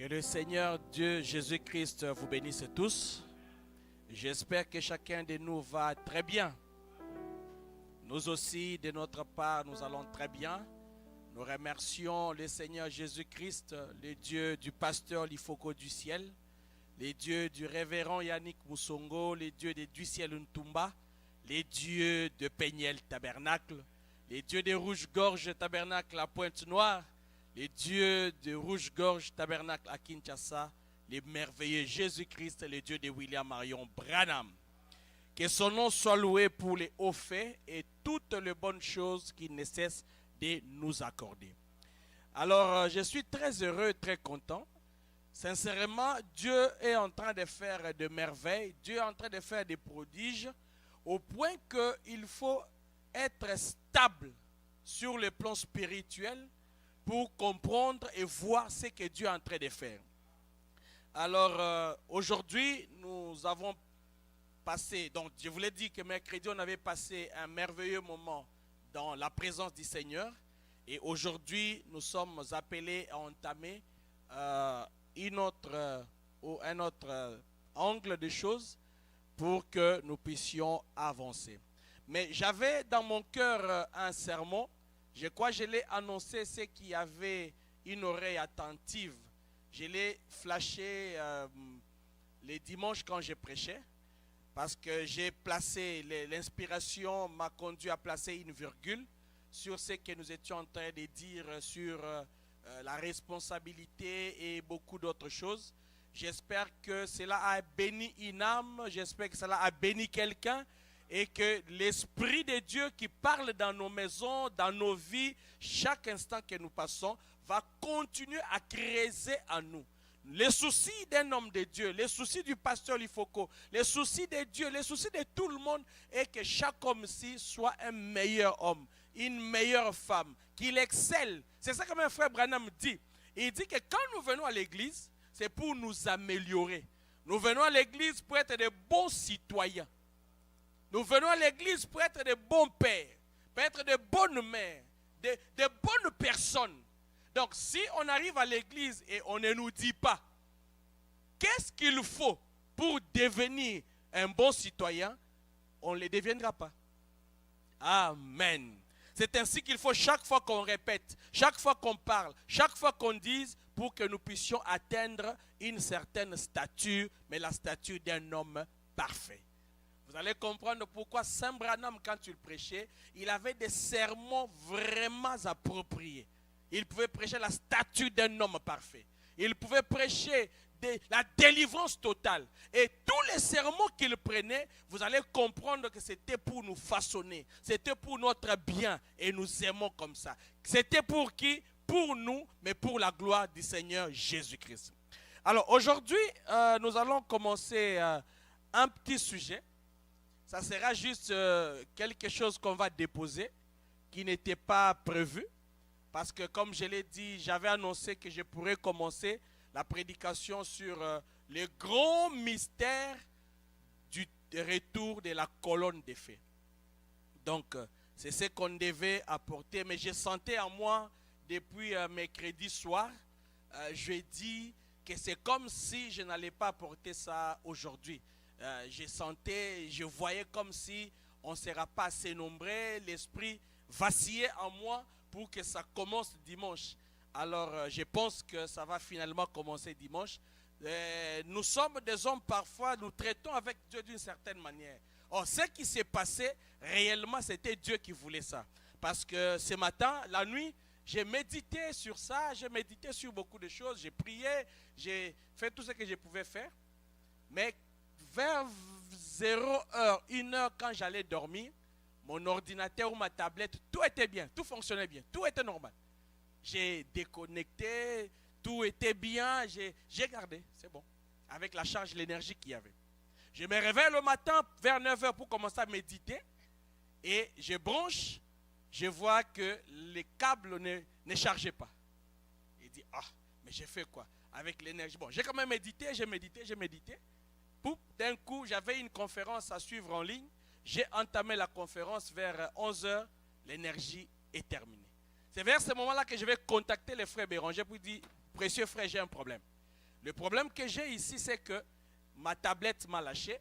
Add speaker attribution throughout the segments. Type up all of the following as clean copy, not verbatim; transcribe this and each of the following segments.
Speaker 1: Que le Seigneur Dieu Jésus-Christ vous bénisse tous. J'espère que chacun de nous va très bien. Nous aussi, de notre part, nous allons très bien. Nous remercions le Seigneur Jésus-Christ, le Dieu du pasteur Lifoko du ciel, les dieux du révérend Yannick Moussongo, les dieux du ciel Ntumba, les dieux de Peignel Tabernacle, les dieux de Rouge-Gorge Tabernacle à Pointe-Noire, les dieux de Rouge-Gorge Tabernacle à Kinshasa, les merveilleux Jésus-Christ, les dieux de William Marion Branham. Que son nom soit loué pour les hauts faits et toutes les bonnes choses qu'il ne cesse de nous accorder. Alors, je suis très heureux, très content. Sincèrement, Dieu est en train de faire de merveilles, Dieu est en train de faire des prodiges, au point qu'il faut être stable sur le plan spirituel pour comprendre et voir ce que Dieu est en train de faire. Alors, aujourd'hui, nous avons passé, donc je vous l'ai dit que mercredi, on avait passé un merveilleux moment dans la présence du Seigneur. Et aujourd'hui, nous sommes appelés à entamer un autre angle de choses pour que nous puissions avancer. Mais j'avais dans mon cœur un sermon. Je crois que je l'ai annoncé, ceux qui avaient une oreille attentive. Je l'ai flashé les dimanches quand je prêchais. Parce que j'ai placé, l'inspiration m'a conduit à placer une virgule sur ce que nous étions en train de dire sur la responsabilité et beaucoup d'autres choses. J'espère que cela a béni une âme, j'espère que cela a béni quelqu'un et que l'Esprit de Dieu qui parle dans nos maisons, dans nos vies, chaque instant que nous passons, va continuer à creuser en nous. Les soucis d'un homme de Dieu, les soucis du pasteur Lifoko, les soucis de Dieu, les soucis de tout le monde est que chaque homme-ci soit un meilleur homme, une meilleure femme, qu'il excelle. C'est ça que mon frère Branham dit. Il dit que quand nous venons à l'église, c'est pour nous améliorer. Nous venons à l'église pour être de bons citoyens. Nous venons à l'église pour être de bons pères, pour être de bonnes mères, de bonnes personnes. Donc, si on arrive à l'église et on ne nous dit pas qu'est-ce qu'il faut pour devenir un bon citoyen, on ne le deviendra pas. Amen. C'est ainsi qu'il faut chaque fois qu'on répète, chaque fois qu'on parle, chaque fois qu'on dise pour que nous puissions atteindre une certaine stature, mais la stature d'un homme parfait. Vous allez comprendre pourquoi Saint Branham, quand il prêchait, il avait des sermons vraiment appropriés. Il pouvait prêcher la statue d'un homme parfait. Il pouvait prêcher la délivrance totale. Et tous les sermons qu'il prenait, vous allez comprendre que c'était pour nous façonner. C'était pour notre bien et nous aimons comme ça. C'était pour qui? Pour nous, mais pour la gloire du Seigneur Jésus-Christ. Alors aujourd'hui, nous allons commencer un petit sujet. Ça sera juste quelque chose qu'on va déposer qui n'était pas prévu. Parce que comme je l'ai dit, j'avais annoncé que je pourrais commencer la prédication sur les grands mystères du retour de la colonne de feu. Donc, c'est ce qu'on devait apporter. Mais je sentais en moi, depuis mercredi soir, jeudi, que c'est comme si je n'allais pas apporter ça aujourd'hui. Je voyais comme si on ne sera pas assez nombreux, l'esprit vacillait en moi pour que ça commence dimanche. Alors, je pense que ça va finalement commencer dimanche. Nous sommes des hommes, parfois, nous traitons avec Dieu d'une certaine manière. Or, ce qui s'est passé, réellement, c'était Dieu qui voulait ça. Parce que ce matin, la nuit, j'ai médité sur ça, j'ai médité sur beaucoup de choses, j'ai prié, j'ai fait tout ce que je pouvais faire. Mais vers 0h, 1h, quand j'allais dormir, mon ordinateur ou ma tablette, tout était bien, tout fonctionnait bien, tout était normal. J'ai déconnecté, tout était bien, j'ai gardé, c'est bon, avec la charge, l'énergie qu'il y avait. Je me réveille le matin vers 9h pour commencer à méditer et je branche, je vois que les câbles ne chargeaient pas. Il dit, mais j'ai fait quoi avec l'énergie? Bon, j'ai quand même médité. Poup, d'un coup, j'avais une conférence à suivre en ligne. J'ai entamé la conférence vers 11h, l'énergie est terminée. C'est vers ce moment-là que je vais contacter les frères Béranger pour dire, précieux frère, j'ai un problème. Le problème que j'ai ici, c'est que ma tablette m'a lâché.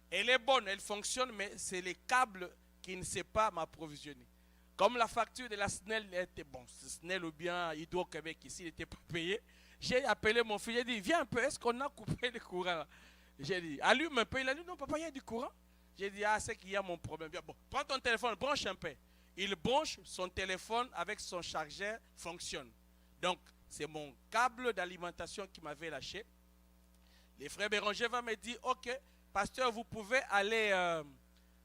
Speaker 1: Elle est bonne, elle fonctionne, mais c'est les câbles qui ne savent pas m'approvisionner. Comme la facture de la SNEL était bon, SNEL ou bien Hydro-Québec ici n'était pas payé, j'ai appelé mon fils, j'ai dit, viens un peu, est-ce qu'on a coupé le courant? J'ai dit, allume un peu, il a dit, non papa, il y a du courant. J'ai dit, ah, c'est qu'il y a mon problème. Bien, bon, prends ton téléphone, branche un peu. Il branche, son téléphone avec son chargeur fonctionne. Donc, c'est mon câble d'alimentation qui m'avait lâché. Les frères Béranger vont me dire, ok, pasteur, vous pouvez aller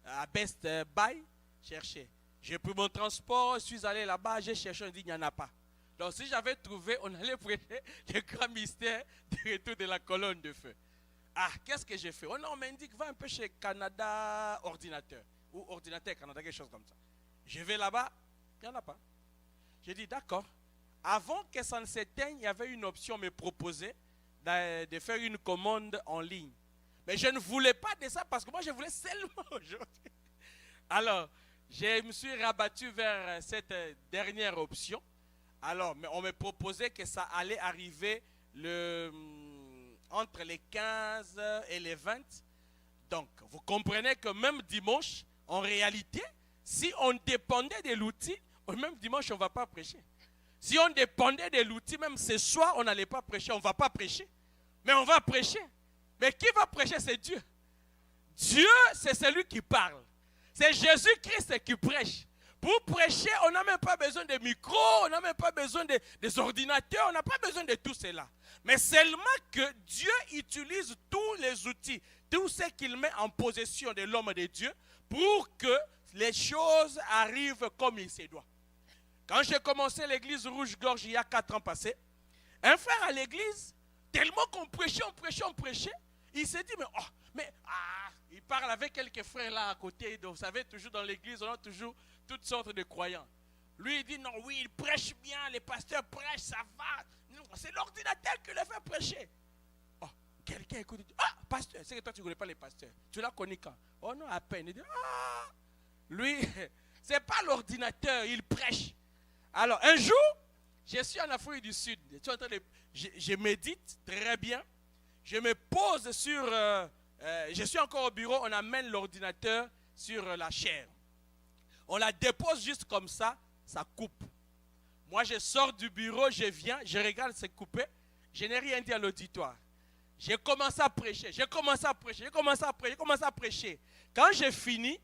Speaker 1: à Best Buy chercher. J'ai pris mon transport, je suis allé là-bas, j'ai cherché, on dit, il n'y en a pas. Donc, si j'avais trouvé, on allait prêcher le grand mystère du retour de la colonne de feu. Ah, qu'est-ce que j'ai fait? On m'indique, va un peu chez Canada Ordinateur, ou Ordinateur Canada, quelque chose comme ça. Je vais là-bas, il n'y en a pas. J'ai dit, d'accord. Avant que ça ne s'éteigne, il y avait une option me proposée de faire une commande en ligne. Mais je ne voulais pas de ça parce que moi, je voulais seulement aujourd'hui. Alors, je me suis rabattu vers cette dernière option. Alors, on me proposait que ça allait arriver entre les 15 et les 20. Donc, vous comprenez que même dimanche, en réalité, si on dépendait de l'outil, même dimanche, on ne va pas prêcher. Si on dépendait de l'outil, même ce soir, on n'allait pas prêcher. On ne va pas prêcher. Mais on va prêcher. Mais qui va prêcher? C'est Dieu. Dieu, c'est celui qui parle. C'est Jésus-Christ qui prêche. Pour prêcher, on n'a même pas besoin de micros, on n'a même pas besoin des ordinateurs, on n'a pas besoin de tout cela. Mais seulement que Dieu utilise tous les outils, tout ce qu'il met en possession de l'homme de Dieu pour que les choses arrivent comme il se doit. Quand j'ai commencé l'église Rouge-Gorge il y a 4 ans passés, un frère à l'église, tellement qu'on prêchait, il s'est dit, il parle avec quelques frères là à côté, donc, vous savez, toujours dans l'église, on a toujours toutes sortes de croyants. Lui, il dit, non, oui, il prêche bien, les pasteurs prêchent, ça va. Non, c'est l'ordinateur qui le fait prêcher. Oh, quelqu'un écoute, il dit, ah, pasteur, c'est que toi, tu ne connais pas les pasteurs. Tu l'as connu quand? Oh non, à peine. Il dit, ah, lui, c'est pas l'ordinateur, il prêche. Alors, un jour, je suis en Afrique du Sud, je médite très bien, je me pose sur, je suis encore au bureau, on amène l'ordinateur sur la chaire. On la dépose juste comme ça, ça coupe. Moi, je sors du bureau, je viens, je regarde, c'est coupé, je n'ai rien dit à l'auditoire. J'ai commencé à prêcher. Quand j'ai fini,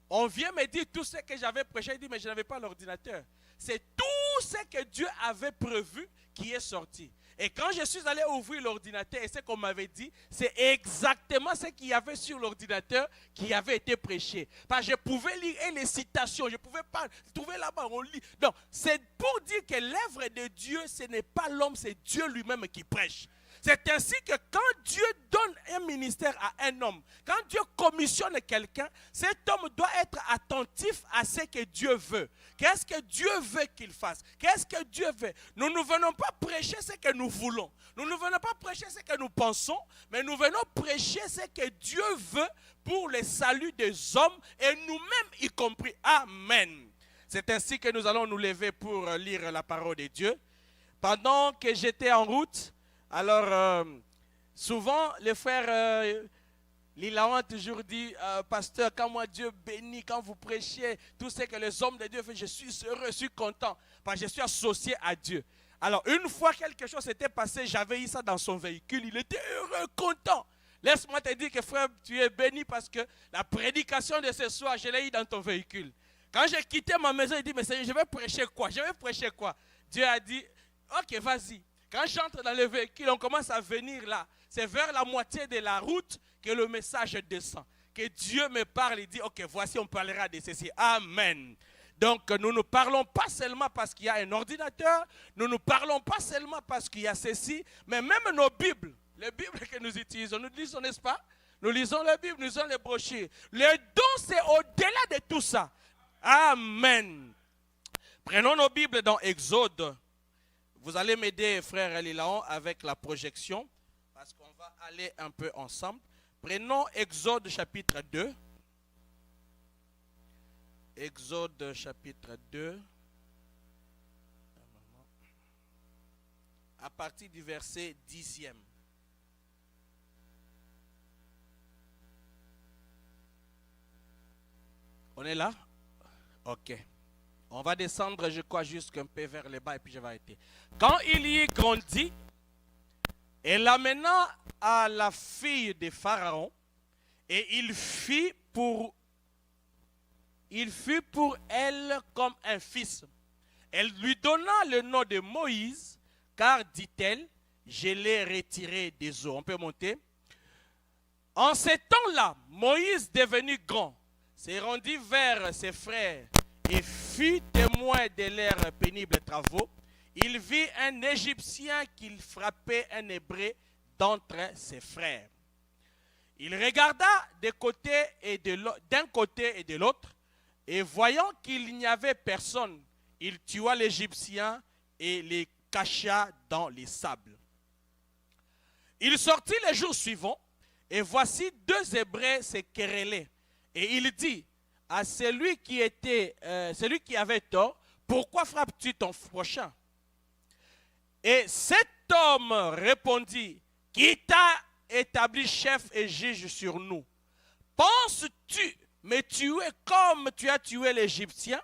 Speaker 1: on vient me dire tout ce que j'avais prêché. Il dit, mais je n'avais pas l'ordinateur. C'est tout ce que Dieu avait prévu qui est sorti. Et quand je suis allé ouvrir l'ordinateur et ce qu'on m'avait dit, c'est exactement ce qu'il y avait sur l'ordinateur qui avait été prêché. Parce que je pouvais lire les citations, je ne pouvais pas trouver là-bas, on lit. Donc, c'est pour dire que l'œuvre de Dieu, ce n'est pas l'homme, c'est Dieu lui-même qui prêche. C'est ainsi que quand Dieu donne un ministère à un homme, quand Dieu commissionne quelqu'un, cet homme doit être attentif à ce que Dieu veut. Qu'est-ce que Dieu veut qu'il fasse? Qu'est-ce que Dieu veut? Nous ne venons pas prêcher ce que nous voulons. Nous ne venons pas prêcher ce que nous pensons, mais nous venons prêcher ce que Dieu veut pour le salut des hommes et nous-mêmes y compris. Amen. C'est ainsi que nous allons nous lever pour lire la parole de Dieu. Pendant que j'étais en route, alors, souvent, les frères Lilaon a toujours dit, pasteur, quand moi Dieu bénit, quand vous prêchez, tout ce que les hommes de Dieu font, je suis heureux, je suis content, parce que je suis associé à Dieu. Alors, une fois quelque chose s'était passé, j'avais eu ça dans son véhicule, il était heureux, content. Laisse-moi te dire que frère, tu es béni parce que la prédication de ce soir, je l'ai eu dans ton véhicule. Quand j'ai quitté ma maison, il dit, mais Seigneur, je vais prêcher quoi? Dieu a dit, ok, vas-y. Quand j'entre dans le véhicule, on commence à venir là. C'est vers la moitié de la route que le message descend. Que Dieu me parle et dit, ok, voici, on parlera de ceci. Amen. Donc, nous ne parlons pas seulement parce qu'il y a un ordinateur. Nous ne parlons pas seulement parce qu'il y a ceci. Mais même nos Bibles, les Bibles que nous utilisons, nous lisons, n'est-ce pas? Nous lisons la Bible, nous lisons les brochures. Le don, c'est au-delà de tout ça. Amen. Prenons nos Bibles dans Exode. Vous allez m'aider, frère Lilaon, avec la projection, parce qu'on va aller un peu ensemble. Prenons Exode chapitre 2. Exode chapitre 2. À partir du verset 10e. On est là? Ok. On va descendre, je crois, jusqu'un peu vers le bas et puis je vais arrêter. Quand il y grandit, et l'amena à la fille de Pharaon, et il fut pour elle comme un fils. Elle lui donna le nom de Moïse, car, dit-elle, je l'ai retiré des eaux. On peut monter. En ce temps-là, Moïse, devenu grand, s'est rendu vers ses frères et fut témoin de leurs pénibles travaux. Il vit un Égyptien qui frappait un Hébreu d'entre ses frères. Il regarda d'un côté et de l'autre, et voyant qu'il n'y avait personne, il tua l'Égyptien et les cacha dans les sables. Il sortit le jour suivant, et voici deux Hébreux se querellaient. Et il dit à celui qui avait tort, pourquoi frappes-tu ton prochain? Et cet homme répondit, qui t'a établi chef et juge sur nous? Penses-tu me tuer comme tu as tué l'Égyptien?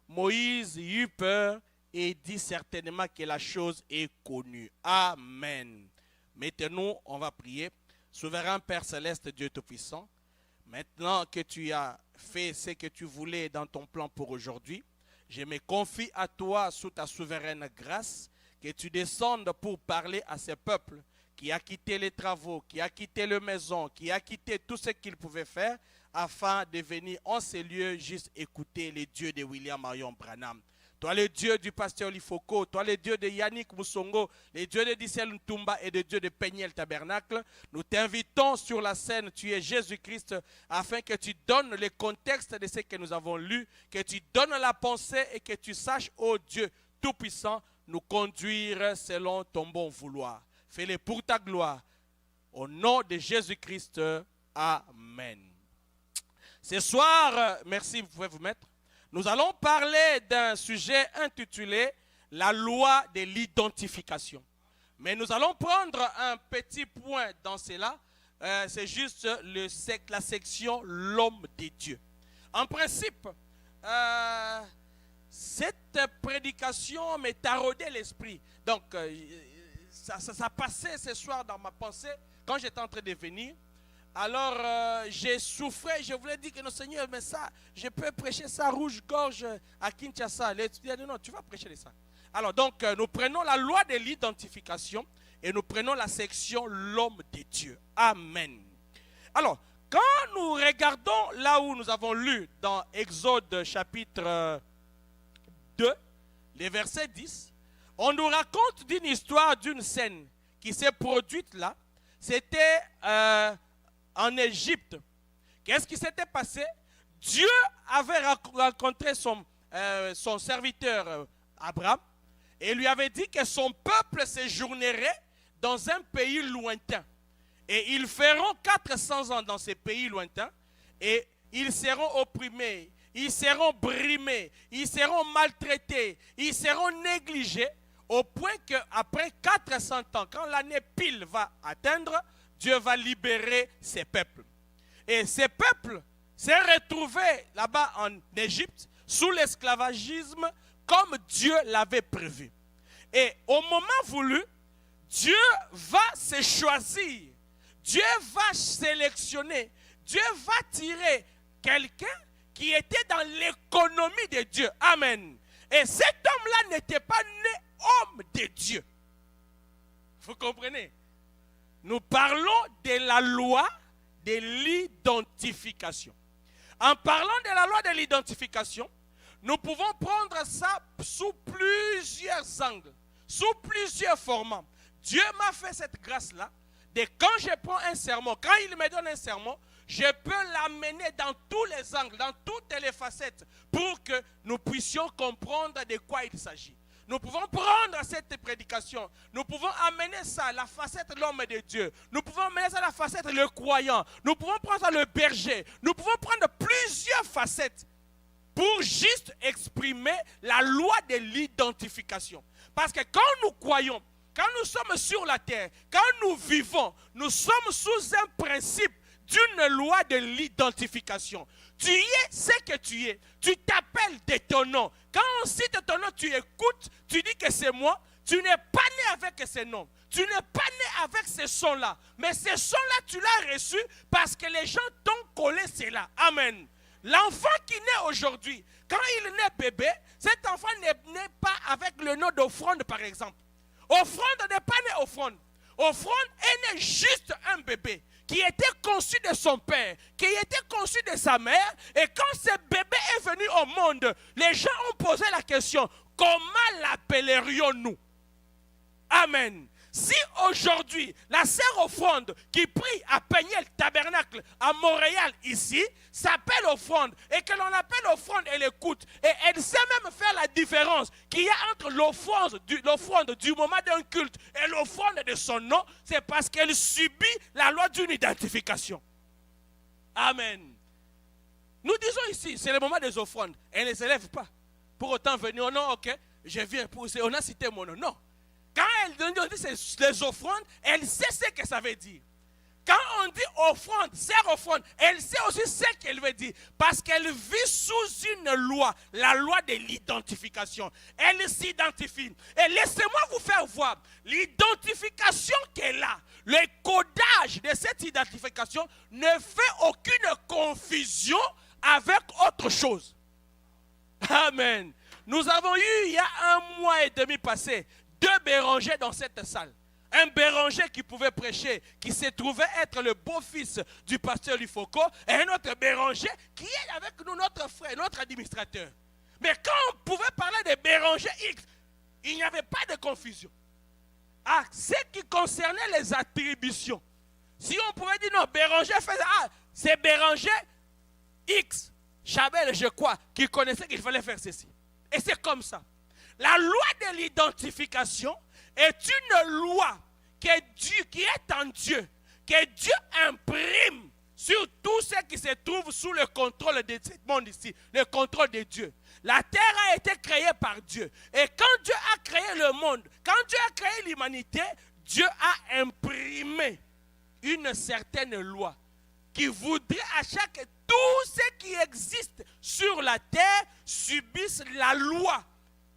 Speaker 1: Moïse eut peur et dit certainement que la chose est connue. Amen. Maintenant, on va prier. Souverain Père Céleste, Dieu Tout-Puissant, maintenant que tu as fait ce que tu voulais dans ton plan pour aujourd'hui, je me confie à toi sous ta souveraine grâce, que tu descendes pour parler à ce peuple qui a quitté les travaux, qui a quitté la maison, qui a quitté tout ce qu'il pouvait faire, afin de venir en ces lieux juste écouter les dieux de William Marion Branham. Toi le Dieu du pasteur Lifoko, toi le Dieu de Yannick Moussongo, les dieux de Dissel Ntumba et le Dieu de Peniel Tabernacle, nous t'invitons sur la scène, tu es Jésus-Christ, afin que tu donnes le contexte de ce que nous avons lu, que tu donnes la pensée et que tu saches, ô Dieu Tout-Puissant, nous conduire selon ton bon vouloir. Fais-le pour ta gloire. Au nom de Jésus-Christ, Amen. Ce soir, merci, vous pouvez vous mettre. Nous allons parler d'un sujet intitulé « La loi de l'identification ». Mais nous allons prendre un petit point dans cela. C'est juste la section « L'homme de Dieu ». En principe, cette prédication m'est taraudé l'esprit. Donc, ça passait ce soir dans ma pensée quand j'étais en train de venir. Alors, j'ai souffert, je voulais dire que non, Seigneur, mais ça, je peux prêcher ça rouge-gorge à Kinshasa. L'étudiant dit non, tu vas prêcher ça. Alors, donc, nous prenons la loi de l'identification et nous prenons la section l'homme de Dieu. Amen. Alors, quand nous regardons là où nous avons lu dans Exode chapitre 2, les versets 10, on nous raconte d'une histoire, d'une scène qui s'est produite là. C'était en Égypte. Qu'est-ce qui s'était passé? Dieu avait rencontré son serviteur Abraham et lui avait dit que son peuple séjournerait dans un pays lointain. Et ils feront 400 ans dans ces pays lointains et ils seront opprimés, ils seront brimés, ils seront maltraités, ils seront négligés au point qu'après 400 ans, quand l'année pile va atteindre, Dieu va libérer ses peuples. Et ces peuples s'est retrouvé là-bas en Égypte sous l'esclavagisme comme Dieu l'avait prévu. Et au moment voulu, Dieu va se choisir, Dieu va sélectionner, Dieu va tirer quelqu'un qui était dans l'économie de Dieu. Amen. Et cet homme-là n'était pas né homme de Dieu. Vous comprenez? Nous parlons de la loi de l'identification. En parlant de la loi de l'identification, nous pouvons prendre ça sous plusieurs angles, sous plusieurs formats. Dieu m'a fait cette grâce-là, de quand je prends un sermon, quand il me donne un sermon, je peux l'amener dans tous les angles, dans toutes les facettes, pour que nous puissions comprendre de quoi il s'agit. Nous pouvons prendre cette prédication, nous pouvons amener ça, la facette de l'homme de Dieu. Nous pouvons amener ça, la facette le croyant. Nous pouvons prendre ça, le berger. Nous pouvons prendre plusieurs facettes pour juste exprimer la loi de l'identification. Parce que quand nous croyons, quand nous sommes sur la terre, quand nous vivons, nous sommes sous un principe d'une loi de l'identification. Tu es ce que tu es. Tu t'appelles de ton nom. Quand on cite ton nom, tu écoutes, tu dis que c'est moi. Tu n'es pas né avec ce nom. Tu n'es pas né avec ce son-là. Mais ce son-là, tu l'as reçu parce que les gens t'ont collé cela. Amen. L'enfant qui naît aujourd'hui, quand il naît bébé, cet enfant n'est né pas avec le nom d'offrande, par exemple. Offrande n'est pas né offrande. Offrande est né juste un bébé qui était conçu de son père, qui était conçu de sa mère. Et quand ce bébé est venu au monde, les gens ont posé la question, comment l'appellerions-nous? Amen. Si aujourd'hui, la sœur offrande qui prie à Peignel Tabernacle à Montréal ici, s'appelle offrande et que l'on appelle offrande, elle écoute et elle sait même faire la différence qu'il y a entre l'offrande du moment d'un culte et l'offrande de son nom, c'est parce qu'elle subit la loi d'une identification. Amen. Nous disons ici, c'est le moment des offrandes. Elle ne s'élève pas. Pour autant venir, oh non, ok, je viens pour... On a cité mon nom. Non. Quand elle dit les offrandes, elle sait ce que ça veut dire. Quand on dit offrande, sœur offrande, elle sait aussi ce qu'elle veut dire. Parce qu'elle vit sous une loi, la loi de l'identification. Elle s'identifie. Et laissez-moi vous faire voir l'identification qu'elle a. Le codage de cette identification ne fait aucune confusion avec autre chose. Amen. Nous avons eu, il y a 1 mois et demi passé, 2 Bérangers dans cette salle. Un Béranger qui pouvait prêcher, qui se trouvait être le beau-fils du pasteur Lufoko, et un autre Béranger qui est avec nous, notre frère, notre administrateur. Mais quand on pouvait parler de Béranger X, il n'y avait pas de confusion. Ah, ce qui concernait les attributions. Si on pouvait dire non, Béranger faisait, c'est Béranger X, Chabel, je crois, qui connaissait qu'il fallait faire ceci. Et c'est comme ça. La loi de l'identification est une loi qui est en Dieu, que Dieu imprime sur tout ce qui se trouve sous le contrôle de ce monde ici, le contrôle de Dieu. La terre a été créée par Dieu. Et quand Dieu a créé le monde, quand Dieu a créé l'humanité, Dieu a imprimé une certaine loi qui voudrait à chaque... Tout ce qui existe sur la terre subisse la loi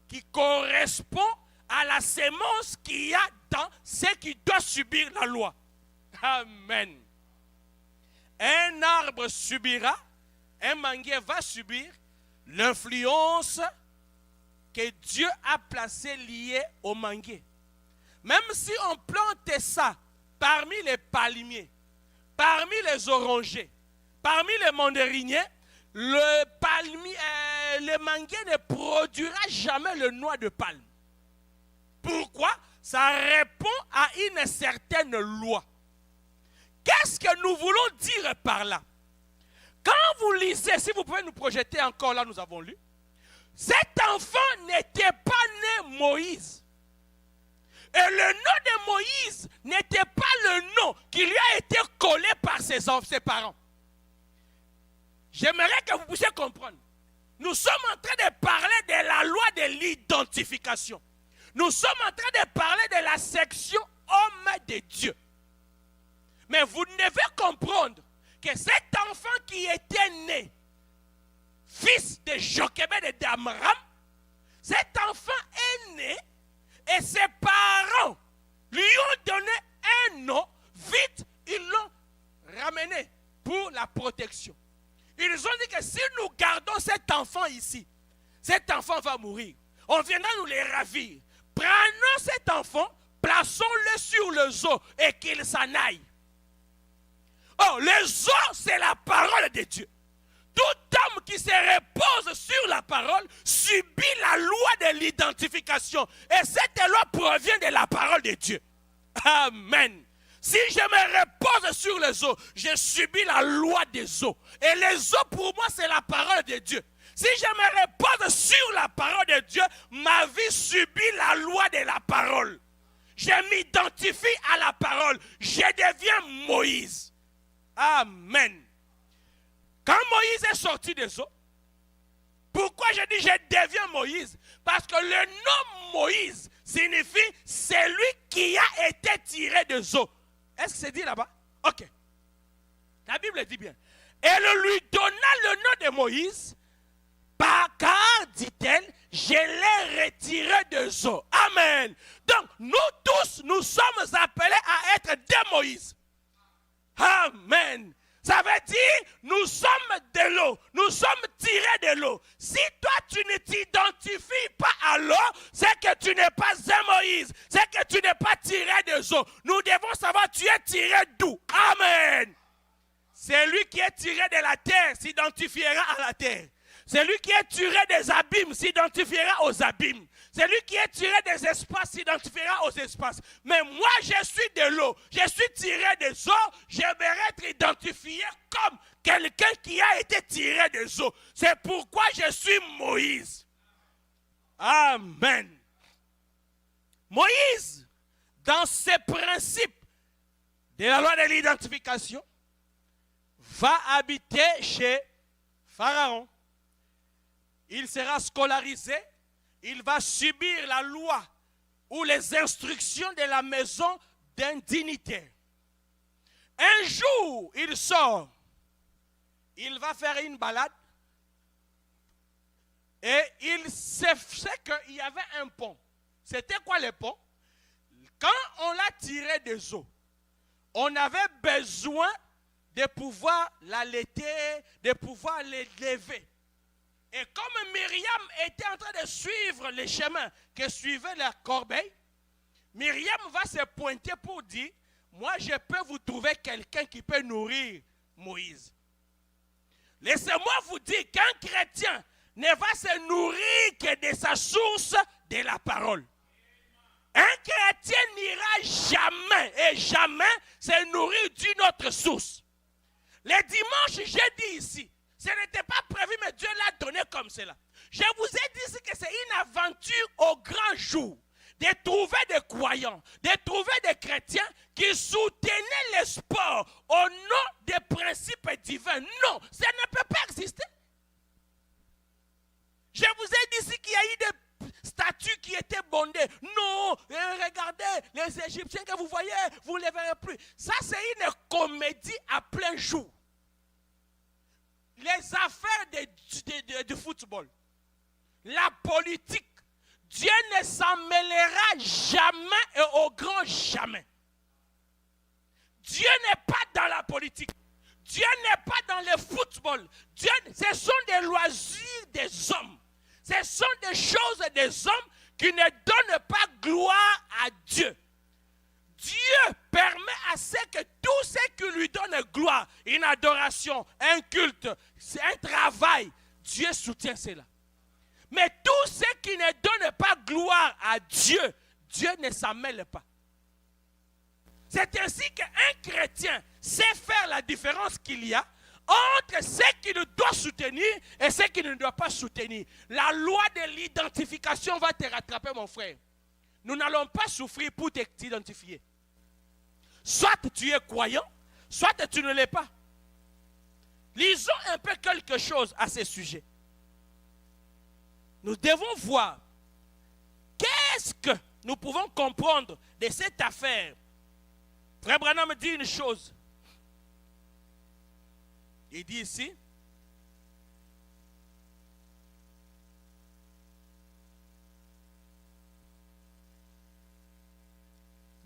Speaker 1: qui correspond à la sémence qu'il y a dans ce qui doit subir la loi. Amen. Un arbre subira, un manguier va subir l'influence que Dieu a placée liée au manguier. Même si on plante ça parmi les palmiers, parmi les orangers, parmi les mandariniers, le manguier ne produira jamais le noix de palme. Pourquoi? Ça répond à une certaine loi. Qu'est-ce que nous voulons dire par là? Quand vous lisez, si vous pouvez nous projeter encore là, nous avons lu, cet enfant n'était pas né Moïse. Et le nom de Moïse n'était pas le nom qui lui a été collé par ses parents. J'aimerais que vous puissiez comprendre. Nous sommes en train de parler de la loi de l'identification. Nous sommes en train de parler de la section homme de Dieu. Mais vous devez comprendre que cet enfant qui était né, fils de Jochebed et d'Amram, cet enfant est né et ses parents lui ont donné un nom. Vite, ils l'ont ramené pour la protection. Ils ont dit que si nous gardons cet enfant ici, cet enfant va mourir. On viendra nous les ravir. Prenons cet enfant, plaçons-le sur le zoo et qu'il s'en aille. Oh, le zoo, c'est la parole de Dieu. Tout homme qui se repose sur la parole subit la loi de l'identification. Et cette loi provient de la parole de Dieu. Amen. Si je me repose sur les eaux, je subis la loi des eaux. Et les eaux, pour moi, c'est la parole de Dieu. Si je me repose sur la parole de Dieu, ma vie subit la loi de la parole. Je m'identifie à la parole. Je deviens Moïse. Amen. Quand Moïse est sorti des eaux, pourquoi je dis je deviens Moïse? Parce que le nom Moïse signifie celui qui a été tiré des eaux. Est-ce que c'est dit là-bas? Ok. La Bible dit bien. Elle lui donna le nom de Moïse, car, dit-elle, je l'ai retiré des eaux. Amen. Donc, nous tous, nous sommes appelés à être des Moïse. Amen. Ça veut dire, nous sommes de l'eau, nous sommes tirés de l'eau. Si toi, tu ne t'identifies pas à l'eau, c'est que tu n'es pas un Moïse, c'est que tu n'es pas tiré des eaux. Nous devons savoir, tu es tiré d'où? Amen. Celui qui est tiré de la terre s'identifiera à la terre. Celui qui est tiré des abîmes s'identifiera aux abîmes. Celui qui est tiré des espaces s'identifiera aux espaces. Mais moi, je suis de l'eau. Je suis tiré des eaux. J'aimerais être identifié comme quelqu'un qui a été tiré des eaux. C'est pourquoi je suis Moïse. Amen. Moïse, dans ses principes de la loi de l'identification, va habiter chez Pharaon. Il sera scolarisé, il va subir la loi ou les instructions de la maison d'un dignitaire. Un jour, il sort, il va faire une balade et il sait qu'il y avait un pont. C'était quoi le pont? Quand on l'a tiré des eaux, on avait besoin de pouvoir l'allaiter, de pouvoir l'élever. Et comme Myriam était en train de suivre les chemins que suivait la corbeille, Myriam va se pointer pour dire, moi je peux vous trouver quelqu'un qui peut nourrir Moïse. Laissez-moi vous dire qu'un chrétien ne va se nourrir que de sa source de la parole. Un chrétien n'ira jamais et jamais se nourrir d'une autre source. Le dimanche, j'ai dit ici, ce n'était pas prévu, mais Dieu l'a donné comme cela. Je vous ai dit ici que c'est une aventure au grand jour de trouver des croyants, de trouver des chrétiens qui soutenaient le sport au nom des principes divins. Non, ça ne peut pas exister. Je vous ai dit ici qu'il y a eu des statues qui étaient bondées. Non, regardez, les Égyptiens que vous voyez, vous ne les verrez plus. Ça, c'est une comédie à plein jour. Les affaires du football, la politique, Dieu ne s'en mêlera jamais et au grand jamais. Dieu n'est pas dans la politique. Dieu n'est pas dans le football. Dieu, ce sont des loisirs des hommes. Ce sont des choses des hommes qui ne donnent pas gloire à Dieu. Dieu permet à ce que tout ce qui lui donne gloire, une adoration, un culte, un travail, Dieu soutient cela. Mais tout ce qui ne donne pas gloire à Dieu, Dieu ne s'en mêle pas. C'est ainsi qu'un chrétien sait faire la différence qu'il y a entre ce qu'il doit soutenir et ce qu'il ne doit pas soutenir. La loi de l'identification va te rattraper, mon frère. Nous n'allons pas souffrir pour t'identifier. Soit tu es croyant, soit tu ne l'es pas. Lisons un peu quelque chose à ce sujet. Nous devons voir qu'est-ce que nous pouvons comprendre de cette affaire. Frère Branham me dit une chose. Il dit ici,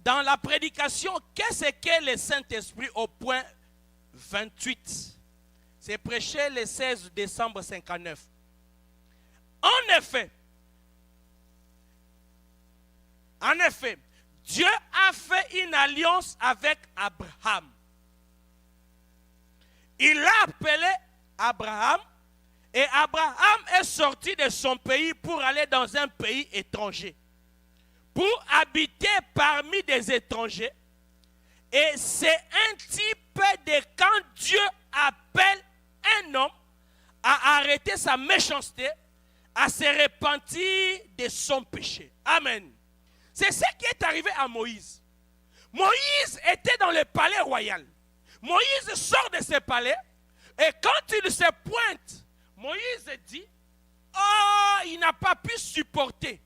Speaker 1: dans la prédication, qu'est-ce que le Saint-Esprit au point 28? C'est prêché le 16 décembre 59. En effet, Dieu a fait une alliance avec Abraham. Il a appelé Abraham et Abraham est sorti de son pays pour aller dans un pays étranger, pour habiter parmi des étrangers. Et c'est un type de quand Dieu appelle un homme à arrêter sa méchanceté, à se repentir de son péché. Amen. C'est ce qui est arrivé à Moïse. Moïse était dans le palais royal. Moïse sort de ce palais et quand il se pointe, Moïse dit, oh, il n'a pas pu supporter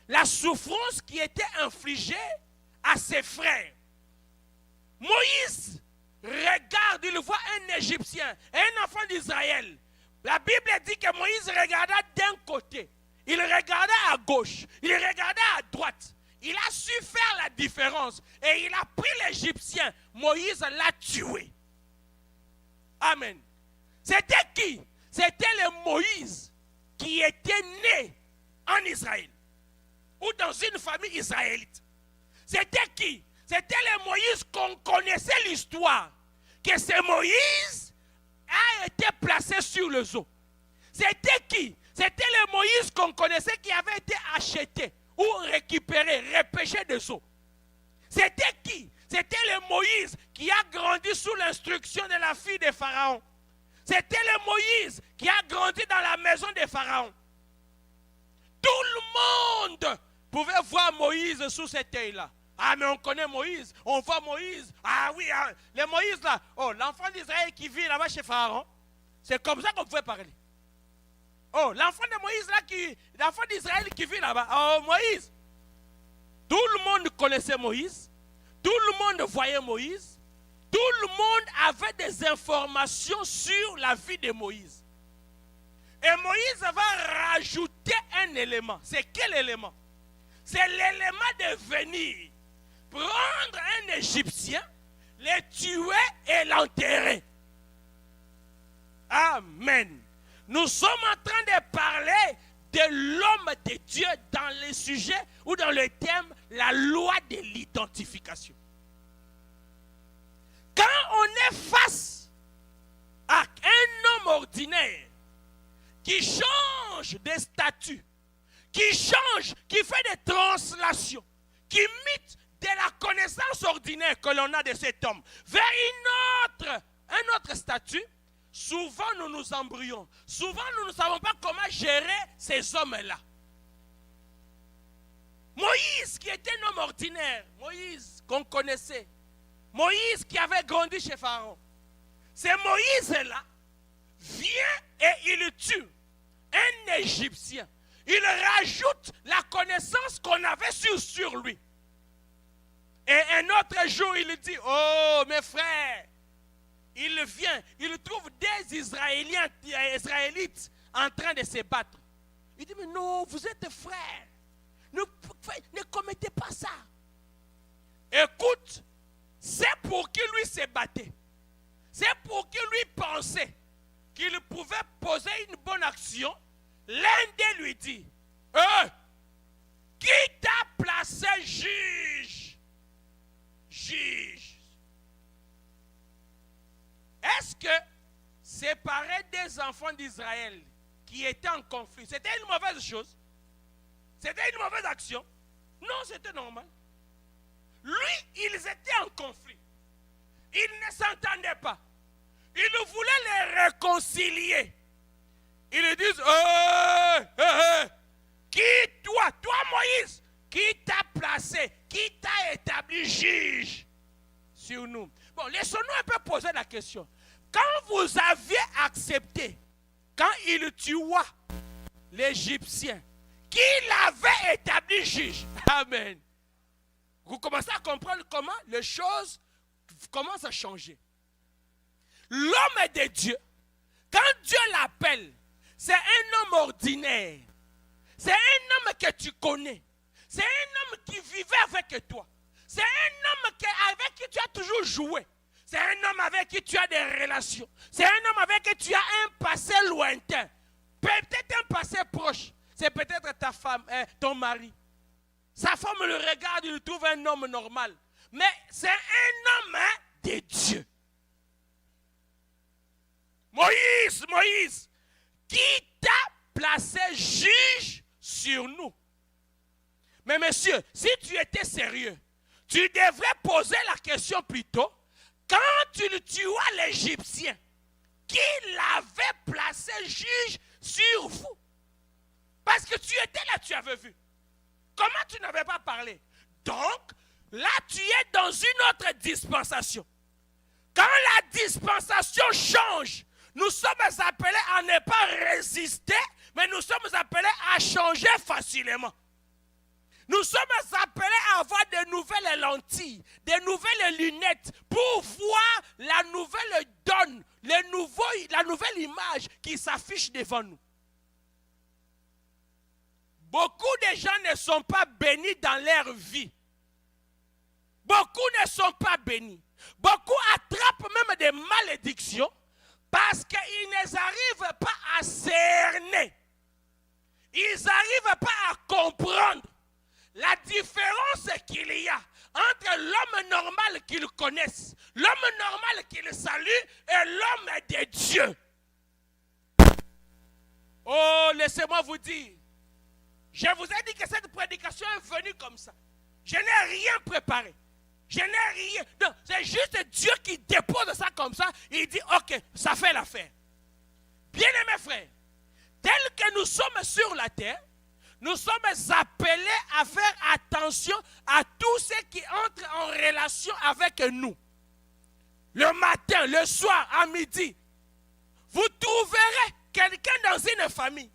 Speaker 1: la souffrance qui était infligée à ses frères. Moïse regarde, il voit un Égyptien et un enfant d'Israël, la Bible dit que Moïse regarda d'un côté, il regardait à gauche, il regardait à droite. Il a su faire la différence et il a pris l'Égyptien. Moïse l'a tué. Amen. C'était qui? C'était le Moïse qui était né en Israël ou dans une famille israélite. C'était qui? C'était le Moïse qu'on connaissait l'histoire. Que ce Moïse a été placé sur le zoo. C'était qui? C'était le Moïse qu'on connaissait qui avait été acheté ou récupéré, repêché des eaux. C'était qui? C'était le Moïse qui a grandi sous l'instruction de la fille de Pharaon. C'était le Moïse qui a grandi dans la maison de Pharaon. Tout le monde pouvait voir Moïse sous cet œil-là. Ah, mais on connaît Moïse, on voit Moïse. Ah oui, ah, le Moïse là, oh, l'enfant d'Israël qui vit là-bas chez Pharaon, c'est comme ça qu'on pouvait parler. Oh, l'enfant de Moïse là, l'enfant d'Israël qui vit là-bas, oh, Moïse. Tout le monde connaissait Moïse, tout le monde voyait Moïse, tout le monde avait des informations sur la vie de Moïse. Et Moïse va rajouter un élément. C'est quel élément? C'est l'élément de venir prendre un Égyptien, le tuer et l'enterrer. Amen. Nous sommes en train de parler de l'homme de Dieu dans le sujet ou dans le thème la loi de l'identification. Quand on est face à un homme ordinaire qui change de statut, qui change, qui fait des translations, qui imite de la connaissance ordinaire que l'on a de cet homme vers un autre statut, souvent nous nous embrouillons. Souvent nous ne savons pas comment gérer ces hommes-là. Moïse qui était un homme ordinaire, Moïse qu'on connaissait, Moïse qui avait grandi chez Pharaon, c'est Moïse-là vient et il tue un Égyptien. Il rajoute la connaissance qu'on avait sur lui. Et un autre jour, il dit, oh mes frères, il vient, il trouve des Israélites en train de se battre. Il dit, mais non, vous êtes frères. Ne commettez pas ça. Écoute, c'est pour qui lui se battait. C'est pour qui lui pensait qu'il pouvait poser une bonne action. L'un d'eux lui dit, qui t'a placé juge? Juge. Est-ce que séparer des enfants d'Israël qui étaient en conflit, c'était une mauvaise chose? C'était une mauvaise action? Non, c'était normal. Lui, ils étaient en conflit. Ils ne s'entendaient pas. Ils voulaient les réconcilier. Ils disent, qui toi Moïse, qui t'a placé, qui t'a établi juge sur nous? Bon, laissons-nous un peu poser la question. Quand vous aviez accepté, quand il tua l'Égyptien, qui l'avait établi juge? Amen. Vous commencez à comprendre comment les choses commencent à changer. L'homme de Dieu, quand Dieu l'appelle, c'est un homme ordinaire. C'est un homme que tu connais. C'est un homme qui vivait avec toi. C'est un homme avec qui tu as toujours joué. C'est un homme avec qui tu as des relations. C'est un homme avec qui tu as un passé lointain. Peut-être un passé proche. C'est peut-être ta femme, ton mari. Sa femme le regarde, il trouve un homme normal. Mais c'est un homme de Dieu. Moïse, qui t'a placé juge sur nous? Mais monsieur, si tu étais sérieux, tu devrais poser la question plutôt, quand tu le tuas l'Égyptien, qui l'avait placé juge sur vous? Parce que tu étais là, tu avais vu. Comment tu n'avais pas parlé? Donc, là, tu es dans une autre dispensation. Quand la dispensation change, nous sommes appelés à ne pas résister, mais nous sommes appelés à changer facilement. Nous sommes appelés à avoir de nouvelles lentilles, de nouvelles lunettes pour voir la nouvelle donne, le l'image qui s'affiche devant nous. Beaucoup de gens ne sont pas bénis dans leur vie. Beaucoup ne sont pas bénis. Beaucoup attrapent même des malédictions parce qu'ils n'arrivent pas à cerner. Ils n'arrivent pas à comprendre la différence qu'il y a entre l'homme normal qu'ils connaissent, l'homme normal qu'ils saluent et l'homme de Dieu. Oh, laissez-moi vous dire, je vous ai dit que cette prédication est venue comme ça. Je n'ai rien préparé. Je n'ai rien. Non, c'est juste Dieu qui dépose ça comme ça. Il dit, ok, ça fait l'affaire. Bien-aimés frères, tel que nous sommes sur la terre, nous sommes appelés à faire attention à tous ceux qui entrent en relation avec nous. Le matin, le soir, à midi, vous trouverez quelqu'un dans une famille.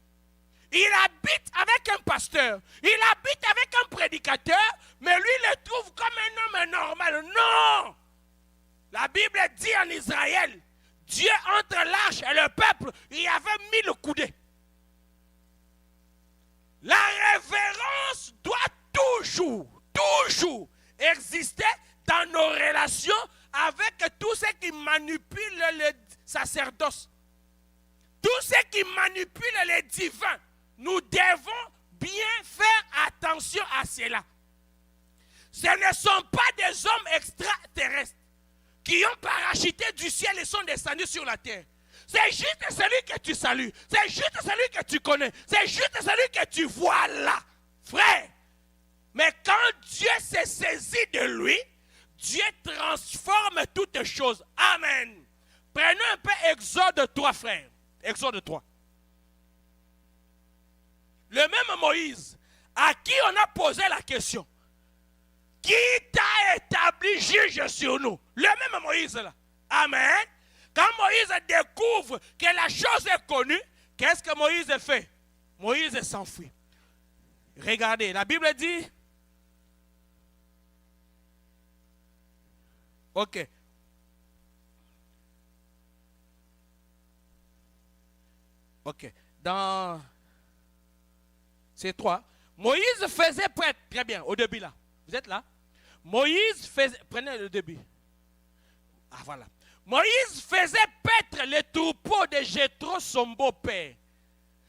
Speaker 1: Il habite avec un pasteur, il habite avec un prédicateur, mais lui il le trouve comme un homme normal. Non! La Bible dit en Israël, Dieu entre l'arche et le peuple, il y avait 1000 coudées. La révérence doit toujours exister dans nos relations avec tous ceux qui manipulent le sacerdoce. Tous ceux qui manipulent les divins. Nous devons bien faire attention à cela. Ce ne sont pas des hommes extraterrestres qui ont parachuté du ciel et sont descendus sur la terre. C'est juste celui que tu salues. C'est juste celui que tu connais. C'est juste celui que tu vois là. Frère. Mais quand Dieu s'est saisi de lui, Dieu transforme toutes choses. Amen. Prenons un peu Exode 3, frère. Exode 3. Le même Moïse, à qui on a posé la question, qui t'a établi juge sur nous? Le même Moïse là. Amen. Quand Moïse découvre que la chose est connue, qu'est-ce que Moïse fait? Moïse s'enfuit. Regardez, la Bible dit, ok. Ok. Dans ces 3, Moïse faisait prêtre. Très bien, au début là. Vous êtes là? Moïse faisait, prenez le début. Ah voilà. Moïse faisait paître les troupeaux de Jéthro, son beau-père,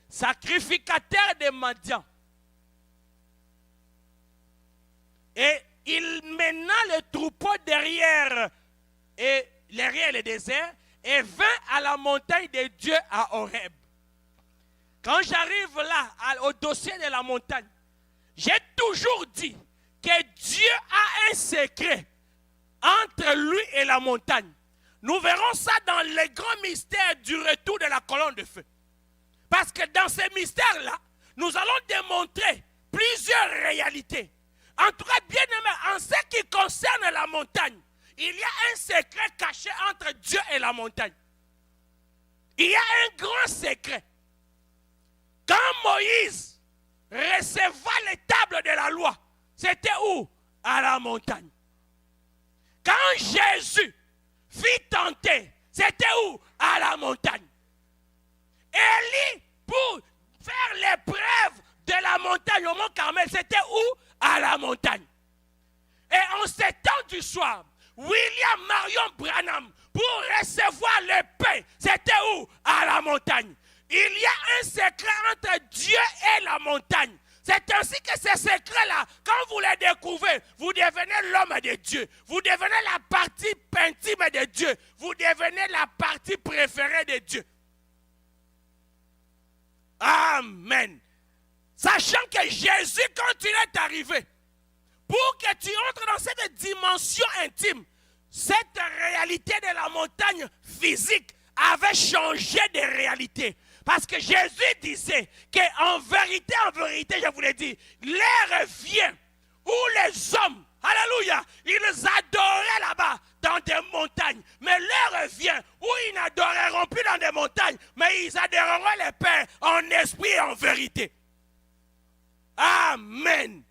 Speaker 1: sacrificateur des Madians. Et il mena le troupeau derrière le désert et vint à la montagne de Dieu à Horeb. Quand j'arrive là, au dossier de la montagne, j'ai toujours dit que Dieu a un secret entre lui et la montagne. Nous verrons ça dans les grands mystères du retour de la colonne de feu. Parce que dans ces mystères-là, nous allons démontrer plusieurs réalités. En tout cas, bien aimé, en ce qui concerne la montagne, il y a un secret caché entre Dieu et la montagne. Il y a un grand secret. Quand Moïse recevait les tables de la loi, c'était où? À la montagne. Quand Jésus fit tenter, c'était où? À la montagne. Élie, pour faire l'épreuve de la montagne au mont Carmel, c'était où? À la montagne. Et en ces temps du soir, William Marion Branham, pour recevoir le pain, c'était où? À la montagne. Il y a un secret entre Dieu et la montagne. C'est ainsi que ces secrets-là, quand vous les découvrez, vous devenez l'homme de Dieu. Vous devenez la partie intime de Dieu. Vous devenez la partie préférée de Dieu. Amen. Sachant que Jésus, quand il est arrivé, pour que tu entres dans cette dimension intime, cette réalité de la montagne physique avait changé de réalité. Parce que Jésus disait qu'en vérité, je vous l'ai dit, l'heure vient où les hommes, alléluia, ils adoraient là-bas dans des montagnes. Mais l'heure vient où ils n'adoreront plus dans des montagnes, mais ils adoreront le Père en esprit et en vérité. Amen.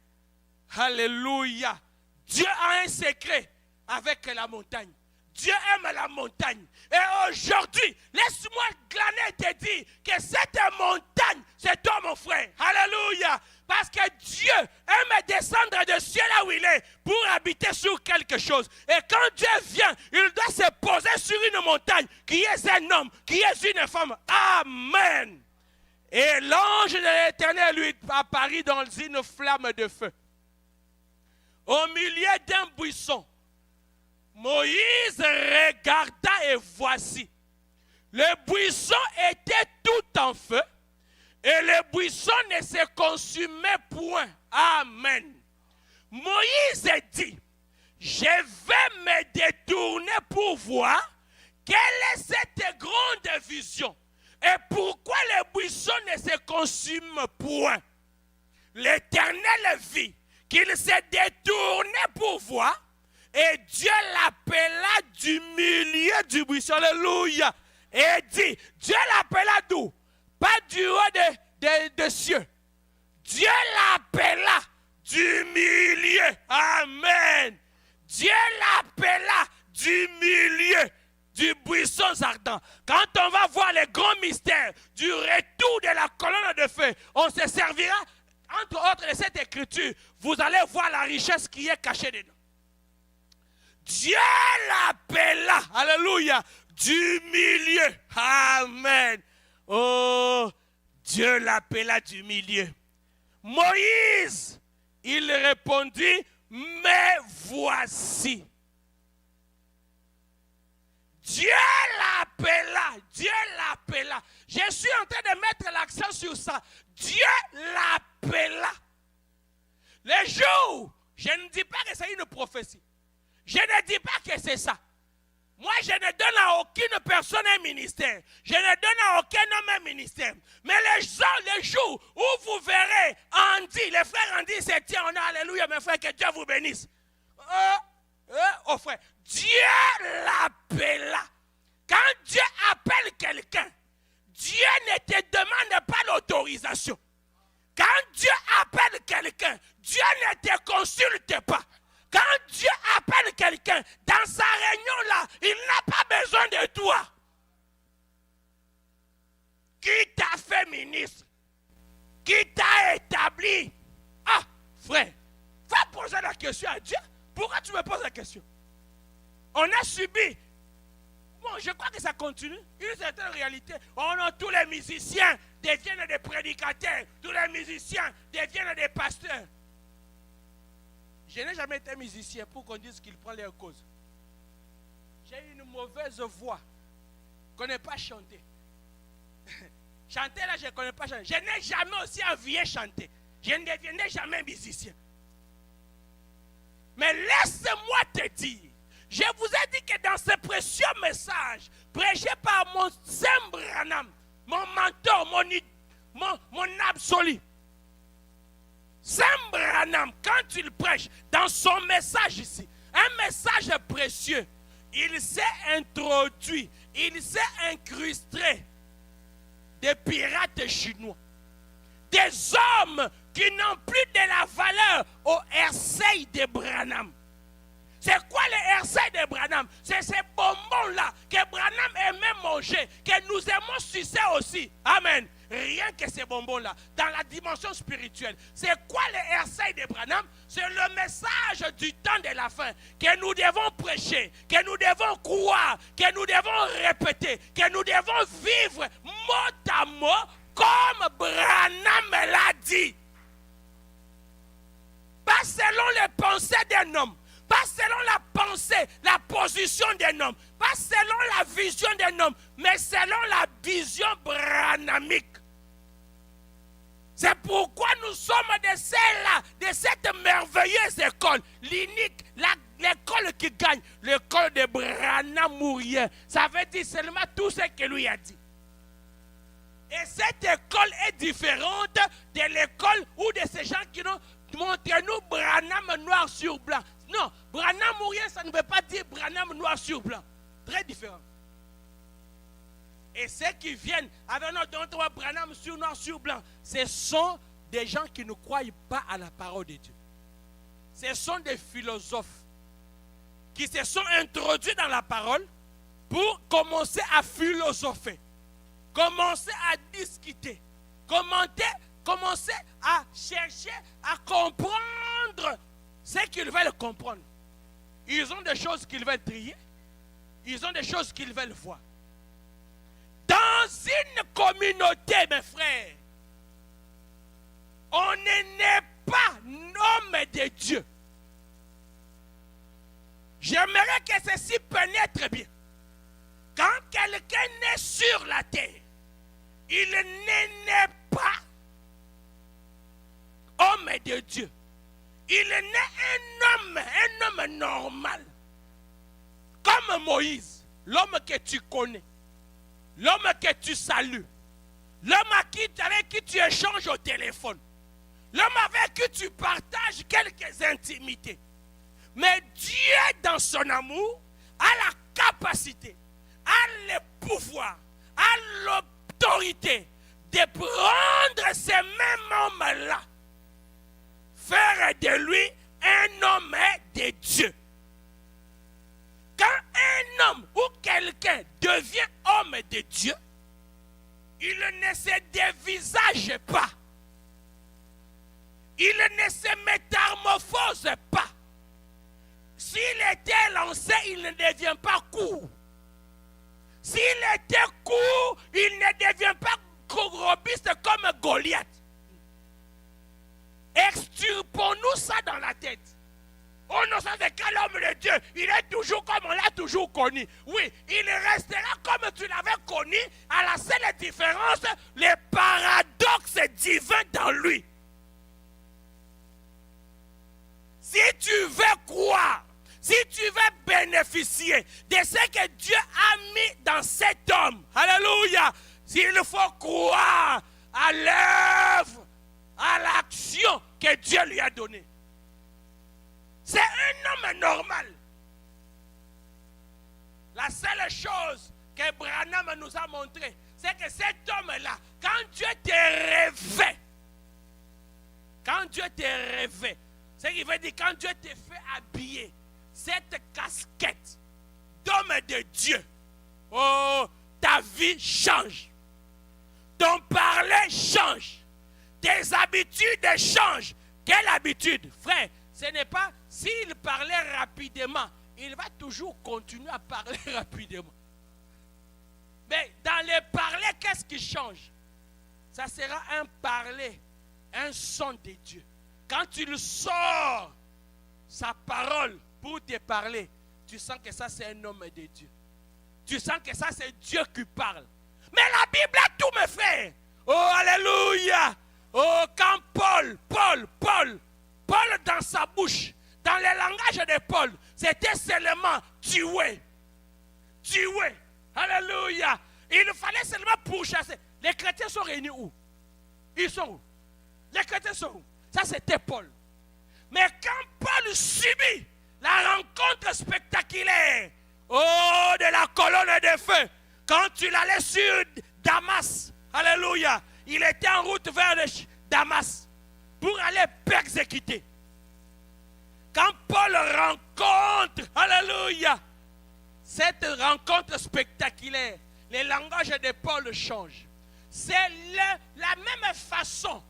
Speaker 1: Alléluia. Dieu a un secret avec la montagne. Dieu aime la montagne. Et aujourd'hui, laisse-moi glaner et te dire que cette montagne, c'est toi mon frère. Alléluia. Parce que Dieu aime descendre du ciel là où il est pour habiter sur quelque chose. Et quand Dieu vient, il doit se poser sur une montagne qui est un homme, qui est une femme. Amen. Et l'ange de l'Éternel lui apparut dans une flamme de feu. Au milieu d'un buisson. Moïse regarda et voici. Le buisson était tout en feu. Et le buisson ne se consumait point. Amen. Moïse dit, je vais me détourner pour voir quelle est cette grande vision et pourquoi le buisson ne se consume point. L'Éternel vit qu'il se détournait pour voir et Dieu l'appela du milieu du buisson. Alléluia. Et dit, Dieu l'appela d'où? Pas du haut des cieux. Dieu l'appela du milieu. Amen. Dieu l'appela du milieu du buisson ardent. Quand on va voir les grands mystères du retour de la colonne de feu, on se servira, entre autres, de cette écriture. Vous allez voir la richesse qui est cachée dedans. Dieu l'appela, alléluia, du milieu. Amen. Oh, Dieu l'appela du milieu. Moïse, il répondit, mais voici. Dieu l'appela, Dieu l'appela. Je suis en train de mettre l'accent sur ça. Dieu l'appela. Le jour, je ne dis pas que c'est une prophétie. Je ne dis pas que c'est ça. Moi, je ne donne à aucune personne un ministère. Je ne donne à aucun homme un ministère. Mais les jours où vous verrez Andy, les frères Andy se tiennent, on a alléluia, mes frères, que Dieu vous bénisse. Oh frère, Dieu l'appela. Quand Dieu appelle quelqu'un, Dieu ne te demande pas l'autorisation. Quand Dieu appelle quelqu'un, Dieu ne te consulte pas. Quand Dieu appelle quelqu'un, dans sa réunion là, il n'a pas besoin de toi. Qui t'a fait ministre? Qui t'a établi? Ah, frère, va poser la question à Dieu. Pourquoi tu me poses la question? On a subi. Bon, je crois que ça continue. Une certaine réalité. Tous les musiciens deviennent des prédicateurs. Tous les musiciens deviennent des pasteurs. Je n'ai jamais été musicien pour qu'on dise qu'il prend leur cause. J'ai une mauvaise voix. Je ne connais pas chanter. Chanter là, je ne connais pas chanter. Je n'ai jamais aussi envie chanter. Je ne deviendrai jamais musicien. Mais laisse-moi te dire, je vous ai dit que dans ce précieux message, prêché par mon Sam Branham, mon mentor, mon absolu, Sam Branham, quand il prêche dans son message ici, un message précieux, il s'est introduit, il s'est incrusté des pirates chinois, des hommes qui n'ont plus de la valeur au Hersey de Branham. C'est quoi le Hersey de Branham? C'est ces bonbons-là que Branham aimait manger, que nous aimons sucer aussi. Amen. Rien que ces bonbons-là, dans la dimension spirituelle. C'est quoi le Hersey de Branham? C'est le message du temps de la fin que nous devons prêcher, que nous devons croire, que nous devons répéter, que nous devons vivre mot à mot comme Branham l'a dit. Pas selon les pensées d'un homme, pas selon la pensée, la position d'un homme, pas selon la vision d'un homme, mais selon la vision branhamique. C'est pourquoi nous sommes de celle-là, de cette merveilleuse école, l'unique, l'école qui gagne, l'école de Branham Mourien. Ça veut dire seulement tout ce que lui a dit. Et cette école est différente de l'école ou de ces gens qui nous montrent Branham noir sur blanc. Non, Branham Mourien, ça ne veut pas dire Branham noir sur blanc. Très différent. Et ceux qui viennent avec notre Branham sur noir sur blanc, ce sont des gens qui ne croient pas à la parole de Dieu. Ce sont des philosophes. qui se sont introduits dans la parole pour commencer à philosopher, commencer à discuter, commencer à chercher à comprendre ce qu'ils veulent comprendre. Ils ont des choses qu'ils veulent trier, ils ont des choses qu'ils veulent voir. Dans une communauté, mes frères, on n'est pas homme de Dieu. J'aimerais que ceci pénètre bien. Quand quelqu'un naît sur la terre, il n'est pas homme de Dieu. Il est un homme normal. Comme Moïse, l'homme que tu connais, l'homme que tu salues, l'homme avec qui tu échanges au téléphone, l'homme avec qui tu partages quelques intimités. Mais Dieu, dans son amour, a la capacité, a le pouvoir, a l'autorité de prendre ce même homme-là, faire de lui un homme de Dieu. Quand un homme ou quelqu'un devient homme de Dieu, il ne se dévisage pas. Il ne se métamorphose pas. S'il était lancé, il ne devient pas court. S'il était court, il ne devient pas robuste comme Goliath. Extirpons-nous ça dans la tête. On ne sait que l'homme de Dieu, il est toujours comme on l'a toujours connu. Oui, il restera comme tu l'avais connu, à la seule différence, les paradoxes divins dans lui. Si tu veux croire, si tu veux bénéficier de ce que Dieu a mis dans cet homme, alléluia, il faut croire à l'œuvre, à l'action que Dieu lui a donnée. C'est un homme normal. La seule chose que Branham nous a montré, c'est que cet homme-là, quand Dieu te revêt, ce qui veut dire quand Dieu te fait habiller cette casquette d'homme de Dieu, oh, ta vie change. Ton parler change. Tes habitudes changent. Quelle habitude, frère? Ce n'est pas s'il parlait rapidement, il va toujours continuer à parler rapidement. Mais dans le parler, qu'est-ce qui change? Ça sera un parler, un son de Dieu. Quand il sort sa parole pour te parler, tu sens que ça c'est un homme de Dieu. Tu sens que ça c'est Dieu qui parle. Mais la Bible a tout, mes frères. Oh, alléluia. Oh, quand Paul, dans sa bouche, dans le langage de Paul, c'était seulement tuer. Alléluia. Il fallait seulement pourchasser. Les chrétiens sont réunis où? Ils sont où? Les chrétiens sont où? Ça, c'était Paul. Mais quand Paul subit la rencontre spectaculaire, oh, de la colonne de feu, quand il allait sur Damas, alléluia, il était en route vers Damas pour aller persécuter. Quand Paul rencontre, alléluia, cette rencontre spectaculaire, le langage de Paul change. C'est la même façon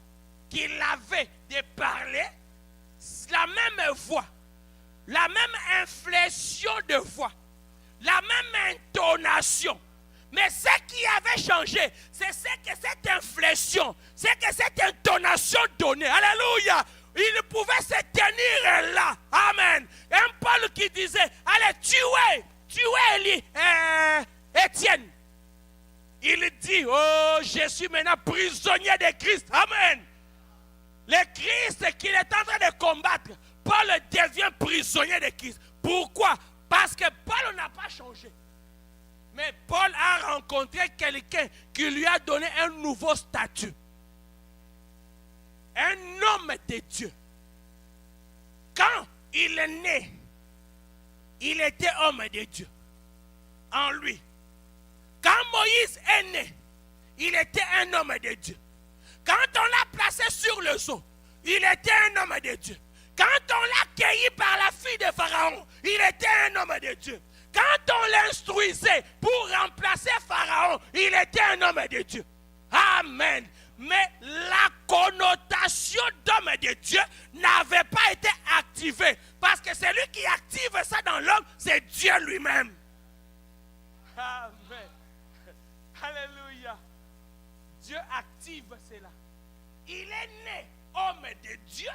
Speaker 1: qu'il avait de parler, la même voix, la même inflexion de voix, la même intonation. Mais ce qui avait changé, c'est ce que cette inflexion, c'est que cette intonation donnait. Alléluia. Il pouvait se tenir là. Amen. Un Paul qui disait, allez, tuez Étienne. Il dit, oh, je suis maintenant prisonnier de Christ. Amen. Le Christ qu'il est en train de combattre, Paul devient prisonnier de Christ. Pourquoi? Parce que Paul n'a pas changé. Mais Paul a rencontré quelqu'un qui lui a donné un nouveau statut. Un homme de Dieu. Quand il est né, il était homme de Dieu. En lui. Quand Moïse est né, il était un homme de Dieu. Quand on l'a placé sur le zoo, il était un homme de Dieu. Quand on l'a cueilli par la fille de Pharaon, il était un homme de Dieu. Quand on l'instruisait pour remplacer Pharaon, il était un homme de Dieu. Amen. Mais la connotation d'homme de Dieu n'avait pas été activée. Parce que celui qui active ça dans l'homme, c'est Dieu lui-même. Amen. Alléluia. Dieu active cela. Il est né homme de Dieu,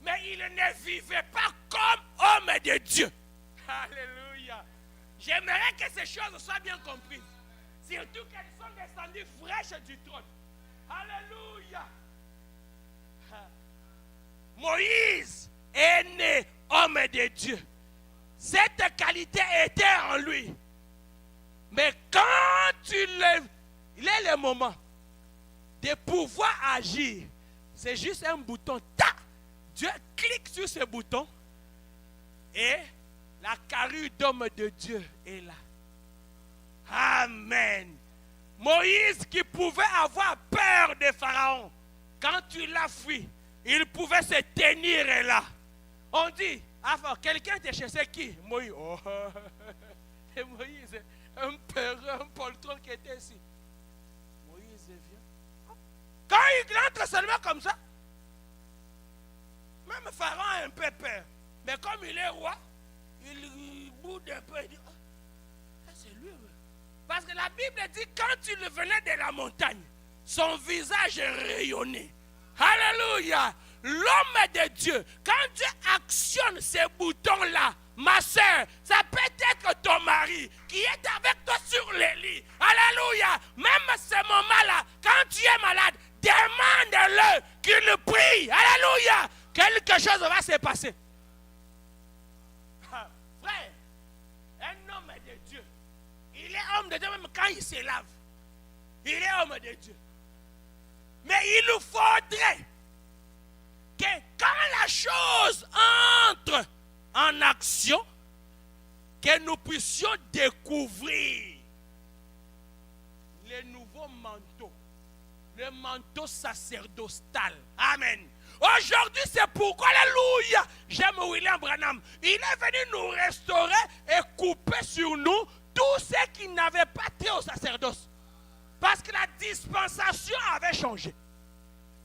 Speaker 1: mais il ne vivait pas comme homme de Dieu. Alléluia. J'aimerais que ces choses soient bien comprises. Surtout qu'elles sont descendues fraîches du trône. Alléluia. Moïse est né homme de Dieu. Cette qualité était en lui. Mais quand il est le moment de pouvoir agir, c'est juste un bouton. Tac! Dieu clique sur ce bouton et la carrure d'homme de Dieu est là. Amen. Moïse qui pouvait avoir peur de Pharaon, quand tu l'as fui, il pouvait se tenir là. On dit, quelqu'un te cherchait qui? Moïse. Oh. Et Moïse, un peureux, un poltron qui était ici. Moïse vient. Quand il entre seulement comme ça, même Pharaon a un peu peur. Mais comme il est roi, il boude un peu. Il dit, c'est lui. Parce que la Bible dit, quand il venait de la montagne, son visage rayonnait. Alléluia. L'homme de Dieu, quand Dieu actionne ces boutons-là, ma soeur, ça peut être ton mari qui est avec toi sur les lits. Alléluia. Même ce moment-là, quand tu es malade, demande-le qu'il prie. Alléluia. Quelque chose va se passer. Frère, un homme de Dieu, il est homme de Dieu même quand il se lave. Il est homme de Dieu. Mais il nous faudrait que quand la chose entre en action, que nous puissions découvrir les nouveaux manteaux, le manteau sacerdotal. Amen. Aujourd'hui, c'est pourquoi, alléluia, j'aime William Branham. Il est venu nous restaurer et couper sur nous tout ce qui n'avait pas été au sacerdoce. Parce que la dispensation avait changé.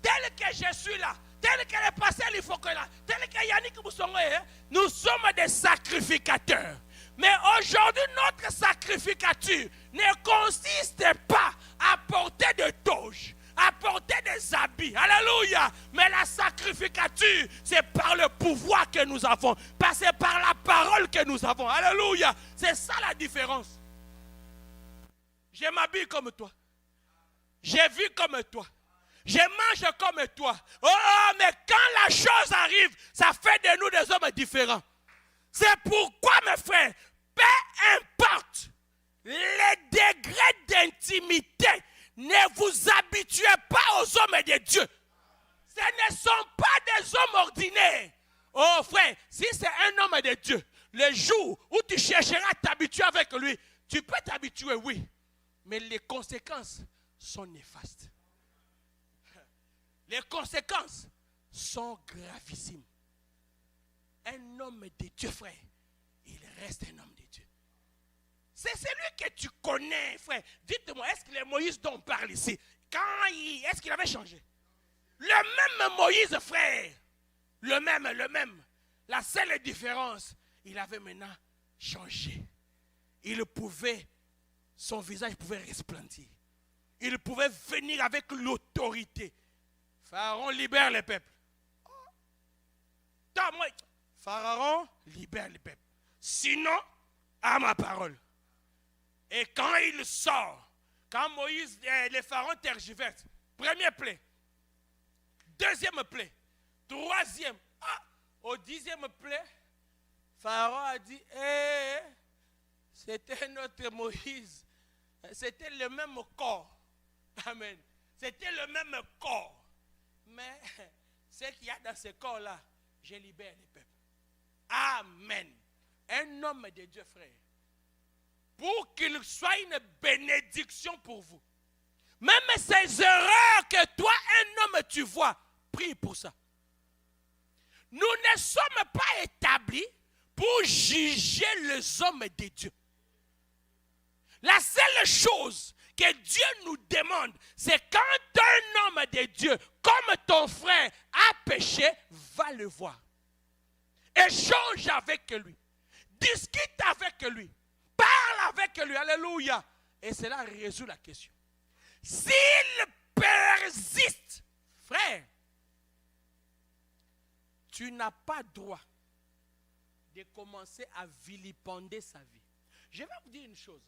Speaker 1: Tel que je suis là, tel que le pasteur il faut que là, tel que Yannick Moussongoye, nous sommes des sacrificateurs. Mais aujourd'hui, notre sacrificature ne consiste pas à porter de toges, à porter des habits. Alléluia. Mais la sacrificature, c'est par le pouvoir que nous avons. C'est par la parole que nous avons. Alléluia. C'est ça la différence. Je m'habille comme toi. Je vis comme toi. Je mange comme toi. Oh, mais quand la chose arrive, ça fait de nous des hommes différents. C'est pourquoi, mes frères, peu importe les degrés d'intimité, ne vous habituez pas aux hommes de Dieu. Ce ne sont pas des hommes ordinaires. Oh frère, si c'est un homme de Dieu, le jour où tu chercheras à t'habituer avec lui, tu peux t'habituer, oui. Mais les conséquences sont néfastes. Les conséquences sont gravissimes. Un homme de Dieu, frère, il reste un homme de Dieu. C'est celui que tu connais, frère. Dites-moi, est-ce que le Moïse dont on parle ici, est-ce qu'il avait changé? Le même Moïse, frère. Le même. La seule différence, il avait maintenant changé. Son visage pouvait resplendir. Il pouvait venir avec l'autorité. Pharaon libère le peuple. Pharaon libère le peuple. Sinon, à ma parole. Et quand il sort, quand Moïse, les pharaons tergiversent, premier plaie, deuxième plaie, troisième, au 10e plaie, Pharaon a dit, c'était notre Moïse, c'était le même corps. Amen. C'était le même corps. Mais ce qu'il y a dans ce corps-là, je libère les peuples. Amen. Un homme de Dieu, frère, pour qu'il soit une bénédiction pour vous. Même ces erreurs que toi, un homme, tu vois, prie pour ça. Nous ne sommes pas établis pour juger les hommes de Dieu. La seule chose que Dieu nous demande, c'est quand un homme de Dieu, comme ton frère, a péché, va le voir. Échange avec lui. Discute avec lui. Parle avec lui. Alléluia. Et cela résout la question. S'il persiste, frère, tu n'as pas droit de commencer à vilipender sa vie. Je vais vous dire une chose.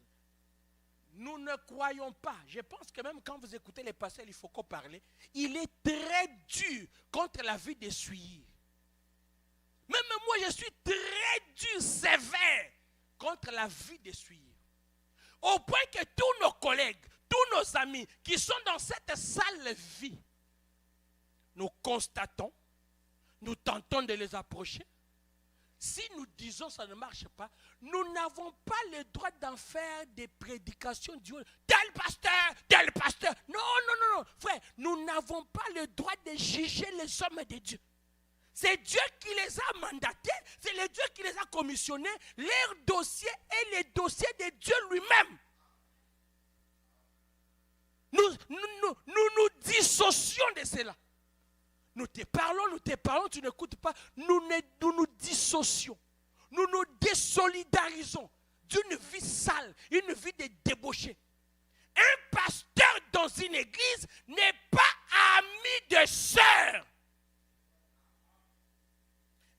Speaker 1: Nous ne croyons pas. Je pense que même quand vous écoutez les pasteurs, il faut qu'on parle. Il est très dur contre la vie d'essuyer. Même moi, je suis très dur, sévère contre la vie d'essuyer. Au point que tous nos collègues, tous nos amis qui sont dans cette sale vie, nous constatons, nous tentons de les approcher. Si nous disons que ça ne marche pas, nous n'avons pas le droit d'en faire des prédications du tel pasteur. Non, frère, nous n'avons pas le droit de juger les hommes de Dieu. C'est Dieu qui les a mandatés, c'est le Dieu qui les a commissionnés. Leur dossier est le dossier de Dieu lui-même. Nous dissocions de cela. Nous te parlons, tu n'écoutes pas. Nous nous dissocions. Nous nous désolidarisons d'une vie sale, une vie de débauché. Un pasteur dans une église n'est pas ami de sœur.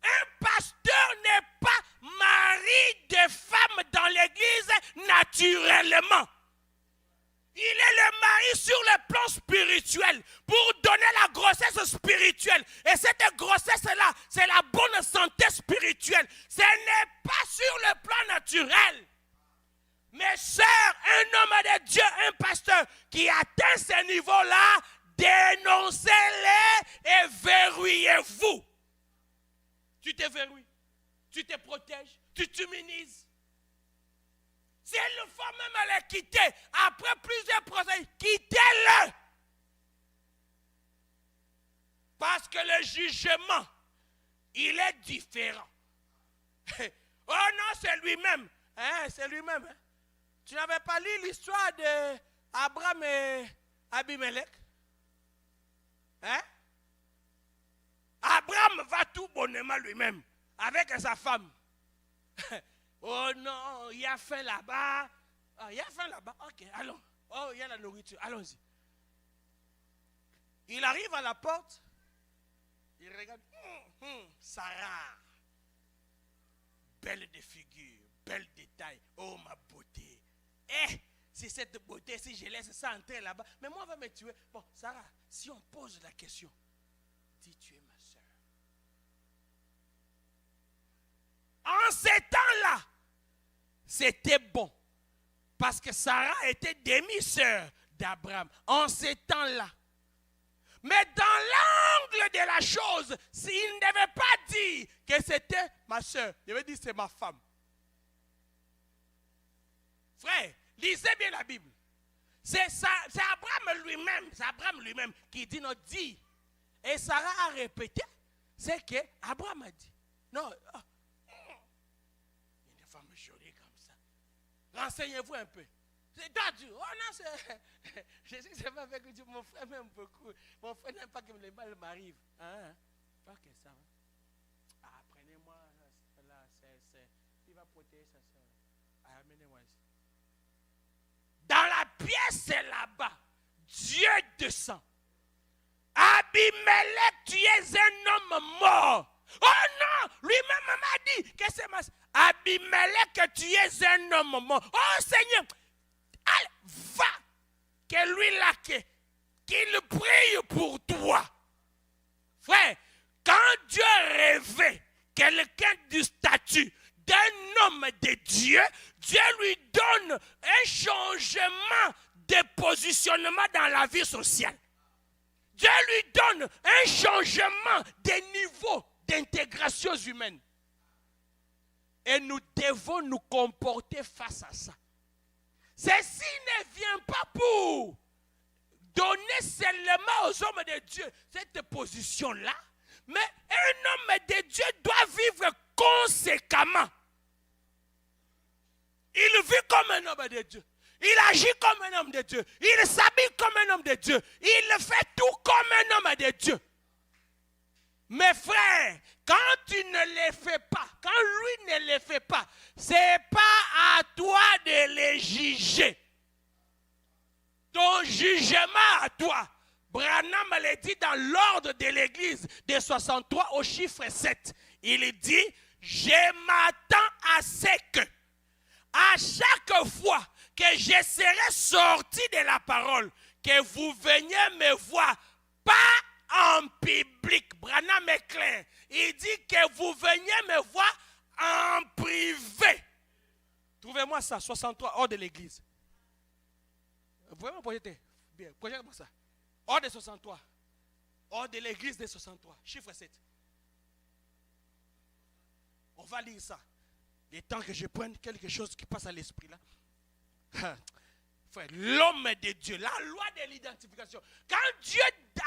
Speaker 1: Un pasteur n'est pas mari de femme dans l'église naturellement. Il est le mari sur le plan spirituel pour donner la grossesse spirituelle. Et cette grossesse-là, c'est la bonne santé spirituelle. Ce n'est pas sur le plan naturel. Mes sœurs, un homme de Dieu, un pasteur qui atteint ce niveau-là, dénoncez-les et verrouillez-vous. Tu te verrouilles, tu te protèges, tu t'immunises. Si il faut même le quitter, après plusieurs procès, quittez-le. Parce que le jugement, il est différent. Oh non, c'est lui-même. Hein, c'est lui-même. Hein? Tu n'avais pas lu l'histoire d'Abraham et Abimelech? Hein? Abraham va tout bonnement lui-même, avec sa femme. Oh non, il y a faim là-bas. Ah, il y a faim là-bas. Ok, allons. Oh, il y a la nourriture. Allons-y. Il arrive à la porte. Il regarde. Sarah. Belle de figure. Belle de taille. Oh, ma beauté. C'est cette beauté, si je laisse ça entrer là-bas. Mais moi, on va me tuer. Bon, Sarah, si on pose la question, dis tu es ma soeur. En ces temps-là, c'était bon. Parce que Sarah était demi-sœur d'Abraham. En ces temps-là. Mais dans l'angle de la chose, il ne devait pas dire que c'était ma soeur. Il devait dire c'est ma femme. Frère, lisez bien la Bible. C'est Abraham lui-même qui dit non, dit. Et Sarah a répété ce que Abraham a dit. Non, une femme jolie comme ça. Renseignez-vous un peu. C'est Dieu. Oh non, je sais que c'est pas avec Dieu. Mon frère m'aime beaucoup. Mon frère n'aime pas que le mal m'arrive. Hein? Ok, ça va. Ah, prenez-moi là, il va protéger sa soeur. Ah, amenez-moi ici. Dans la pièce là-bas, Dieu descend. Abimelech, tu es un homme mort. Oh non, lui-même m'a dit que c'est ma... Abimelech, tu es un homme mort. Oh Seigneur, allez, va, que lui là, qu'il prie pour toi. Frère, quand Dieu rêvait quelqu'un du statut d'un homme de Dieu, Dieu lui donne un changement de positionnement dans la vie sociale. Dieu lui donne un changement de niveau d'intégration humaine. Et nous devons nous comporter face à ça. Ceci ne vient pas pour donner seulement aux hommes de Dieu cette position-là, Mais un homme de Dieu doit vivre conséquemment. Il vit comme un homme de Dieu. Il agit comme un homme de Dieu. Il s'habille comme un homme de Dieu. Il fait tout comme un homme de Dieu. Mes frères, quand tu ne les fais pas, quand lui ne les fait pas, ce n'est pas à toi de les juger. Ton jugement à toi. Branham l'a dit dans l'ordre de l'église de 63 au chiffre 7. Il dit, je m'attends à ce que, à chaque fois que je serai sorti de la parole, que vous veniez me voir, pas en public. Branham est clair. Il dit que vous veniez me voir en privé. Trouvez-moi ça, 63, hors de l'église. Vous pouvez me projeter? Bien, projetez-moi ça. Hors de 63. Hors de l'église de 63. Chiffre 7. On va lire ça. Le temps que je prenne quelque chose qui passe à l'esprit là. Frère, l'homme de Dieu, la loi de l'identification. Quand Dieu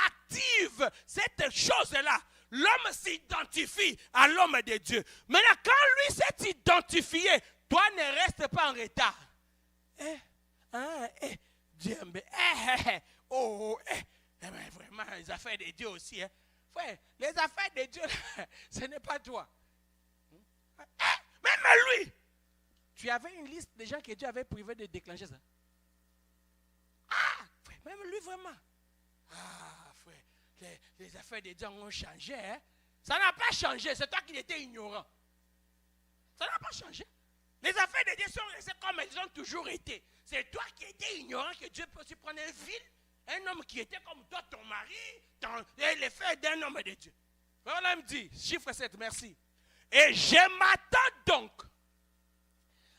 Speaker 1: active cette chose-là, l'homme s'identifie à l'homme de Dieu. Maintenant, quand lui s'est identifié, toi ne restes pas en retard. Dieu, mais vraiment, les affaires de Dieu aussi. Hein. Frère, les affaires de Dieu, ce n'est pas toi. Même lui, tu avais une liste de gens que Dieu avait privé de déclencher ça. Frère, même lui vraiment. Frère, les affaires de Dieu ont changé. Hein? Ça n'a pas changé, c'est toi qui étais ignorant. Ça n'a pas changé. Les affaires de Dieu sont restées comme elles ont toujours été. C'est toi qui étais ignorant que Dieu peut aussi prendre un homme qui était comme toi, ton mari, et les frères d'un homme de Dieu. Voilà, il me dit, chiffre 7, merci. Et je m'attends donc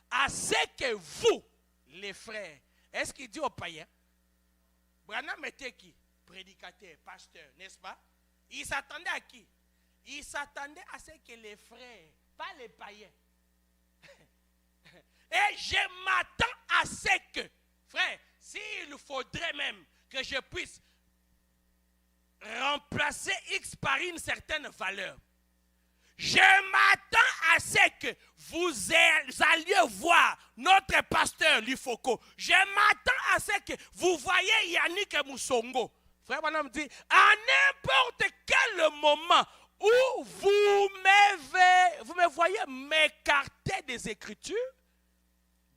Speaker 1: à ce que vous, les frères, est-ce qu'il dit aux païens? Branham était qui? Prédicateur, pasteur, n'est-ce pas? Il s'attendait à qui? Il s'attendait à ce que les frères, pas les païens. Et je m'attends à ce que, frère, s'il faudrait même que je puisse remplacer X par une certaine valeur, je m'attends à ce que vous alliez voir notre pasteur Lifoko. Je m'attends à ce que vous voyez Yannick Moussongo. Frère Branham dit, à n'importe quel moment où vous me voyez m'écarter des Écritures,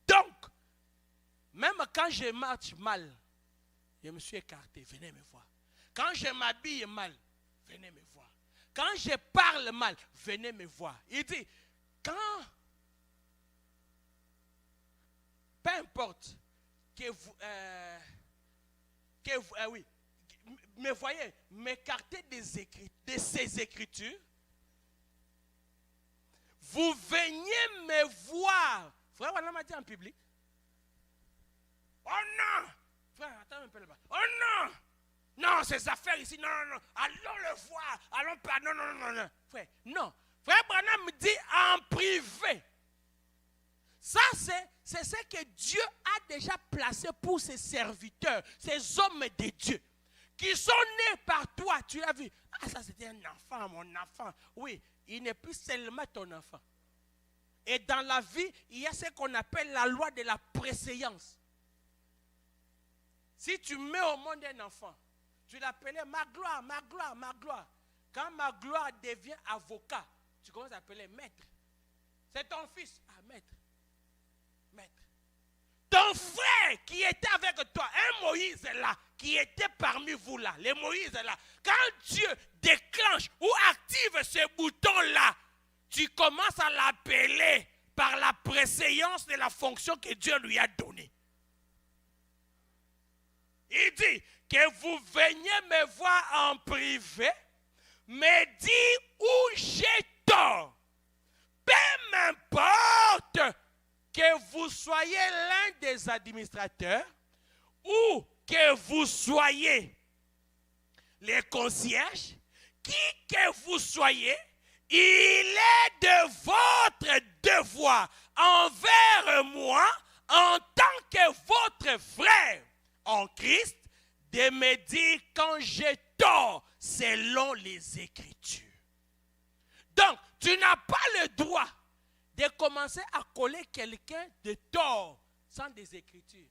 Speaker 1: donc, même quand je marche mal, je me suis écarté, venez me voir. Quand je m'habille mal, venez me voir. Quand je parle mal, venez me voir. Il dit, quand, peu importe que vous, me voyez m'écarter de ces écritures, vous veniez me voir. Frère, on m'a dit en public. Oh non! Frère, attends un peu là-bas. Oh non! Non, ces affaires ici, non, non, non. Allons le voir. Allons pas. Non, non, non, non. Frère, non. Frère Branham me dit en privé. Ça, c'est ce que Dieu a déjà placé pour ses serviteurs, ces hommes de Dieu, qui sont nés par toi. Tu l'as vu. Ah, ça c'était un enfant, mon enfant. Oui, il n'est plus seulement ton enfant. Et dans la vie, il y a ce qu'on appelle la loi de la préséance. Si tu mets au monde un enfant, tu l'appelais ma gloire, ma gloire, ma gloire. Quand ma gloire devient avocat, tu commences à l'appeler maître. C'est ton fils. Ah, maître. Maître. Ton frère qui était avec toi, un Moïse là, qui était parmi vous là, les Moïse là, quand Dieu déclenche ou active ce bouton là, tu commences à l'appeler par la préséance de la fonction que Dieu lui a donnée. Il dit que vous veniez me voir en privé, me dire où j'ai tort. Peu m'importe que vous soyez l'un des administrateurs ou que vous soyez les concierges, qui que vous soyez, il est de votre devoir envers moi en tant que votre frère en Christ de me dire quand j'ai tort selon les Écritures. Donc, tu n'as pas le droit de commencer à coller quelqu'un de tort sans des Écritures.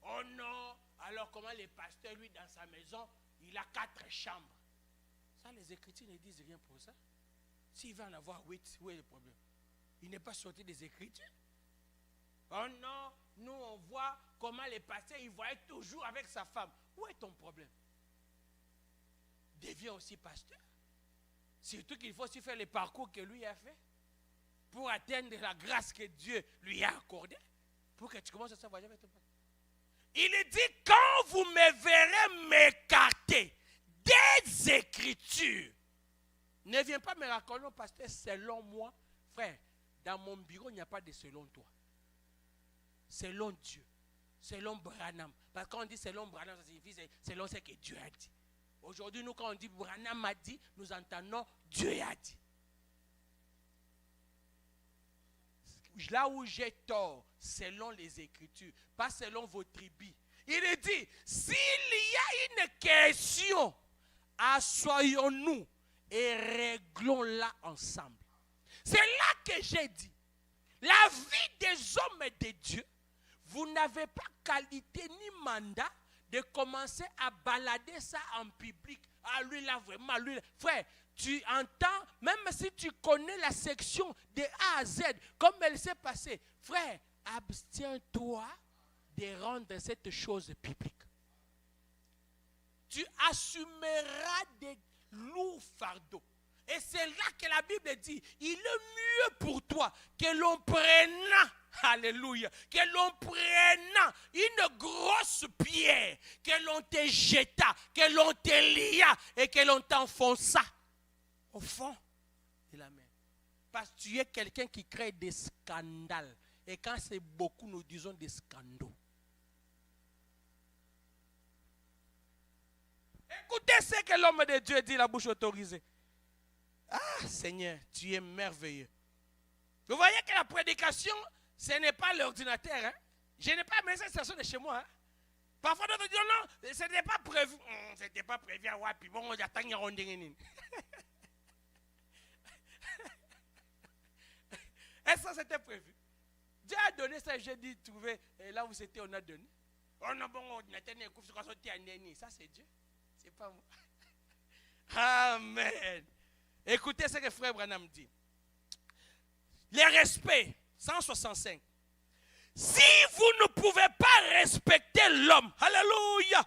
Speaker 1: Oh non, alors comment le pasteur, lui, dans sa maison, il a 4 chambres. Ça, les Écritures ne disent rien pour ça. S'il va en avoir 8, où est le problème? Il n'est pas sorti des Écritures. Oh non, nous on voit comment les pasteurs, ils voyaient toujours avec sa femme. Où est ton problème? Deviens aussi pasteur. Surtout qu'il faut aussi faire le parcours que lui a fait pour atteindre la grâce que Dieu lui a accordée. Pour que tu commences à voyager avec ton pasteur. Il dit, quand vous me verrez m'écarter des Écritures, ne viens pas me raconter, pasteur, selon moi. Frère, dans mon bureau, il n'y a pas de selon toi. Selon Dieu. Selon Branham. Parce que quand on dit selon Branham, ça signifie selon ce que Dieu a dit. Aujourd'hui, nous, quand on dit Branham a dit, nous entendons Dieu a dit. Là où j'ai tort, selon les Écritures, pas selon vos tribus. Il dit, s'il y a une question, assoyons-nous et réglons-la ensemble. C'est là que j'ai dit, la vie des hommes et de Dieu, vous n'avez pas qualité ni mandat de commencer à balader ça en public. Ah, lui là, vraiment, lui là. Frère, tu entends, même si tu connais la section de A à Z, comme elle s'est passée, frère, abstiens-toi de rendre cette chose publique. Tu assumeras des lourds fardeaux. Et c'est là que la Bible dit, il est mieux pour toi que l'on prenne, alléluia, que l'on prenne une grosse pierre, que l'on te jeta, que l'on te lia et que l'on t'enfonça au fond de la mer. Parce que tu es quelqu'un qui crée des scandales. Et quand c'est beaucoup, nous disons des scandaux. Écoutez ce que l'homme de Dieu dit, la bouche autorisée. Ah, Seigneur, tu es merveilleux. Vous voyez que la prédication, ce n'est pas l'ordinateur. Hein? Je n'ai pas mis cette station de chez moi. Hein? Parfois, d'autres disent non, ce n'était pas prévu. Ce n'était pas prévu. Ouais, puis bon, j'attends une ronde. Et ça, c'était prévu. Dieu a donné ça, j'ai dit, trouver là où c'était, on a donné. Oh non, bon, ordinateur, ça c'est Dieu. C'est pas moi. Amen. Écoutez ce que frère Branham dit. Les respects, 165. Si vous ne pouvez pas respecter l'homme, alléluia,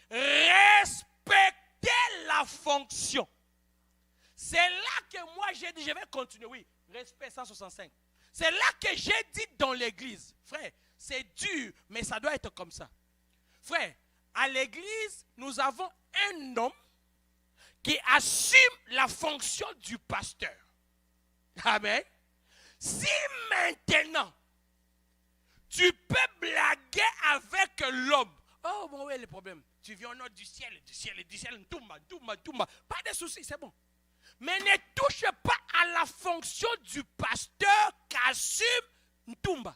Speaker 1: respectez la fonction. C'est là que moi j'ai dit, je vais continuer, oui, respect 165. C'est là que j'ai dit dans l'église, frère, c'est dur, mais ça doit être comme ça. Frère, à l'église, nous avons un homme qui assume la fonction du pasteur. Amen. Si maintenant, tu peux blaguer avec l'homme, oh bon, oui, le problème, tu viens au nom du ciel, toumba, pas de soucis, c'est bon. Mais ne touche pas à la fonction du pasteur qu'assume Ntumba.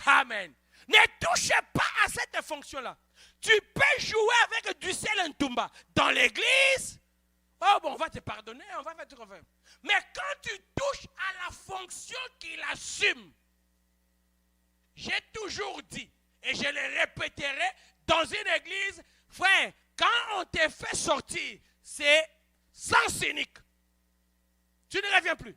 Speaker 1: Amen. Ne touche pas à cette fonction-là. Tu peux jouer avec du ciel Ntumba dans l'église. Oh bon, on va te pardonner, on va faire tout ce qu'on veut. Mais quand tu touches à la fonction qu'il assume, j'ai toujours dit, et je le répéterai, dans une église, frère, quand on te fait sortir, c'est sens unique. Tu ne reviens plus.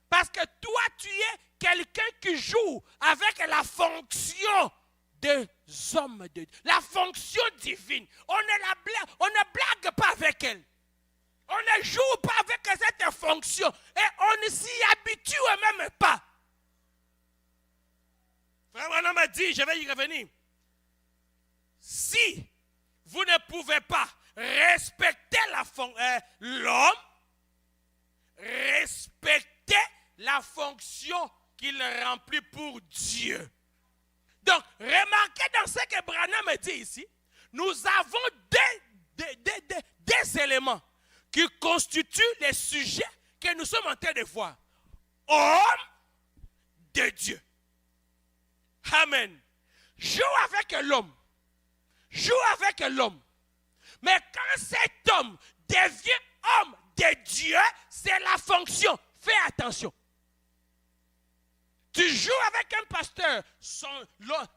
Speaker 1: Parce que toi, tu es quelqu'un qui joue avec la fonction des hommes de Dieu. La fonction divine. On ne blague pas avec elle. On ne joue pas avec cette fonction. Et on ne s'y habitue même pas. Frère Branham m'a dit, je vais y revenir. Si vous ne pouvez pas respecter l'homme, respectez la fonction qu'il remplit pour Dieu. Donc, remarquez dans ce que Branham dit ici, nous avons des éléments qui constituent les sujets que nous sommes en train de voir. Homme de Dieu. Amen. Joue avec l'homme. Joue avec l'homme. Mais quand cet homme devient homme de Dieu, c'est la fonction. Fais attention. Tu joues avec un pasteur,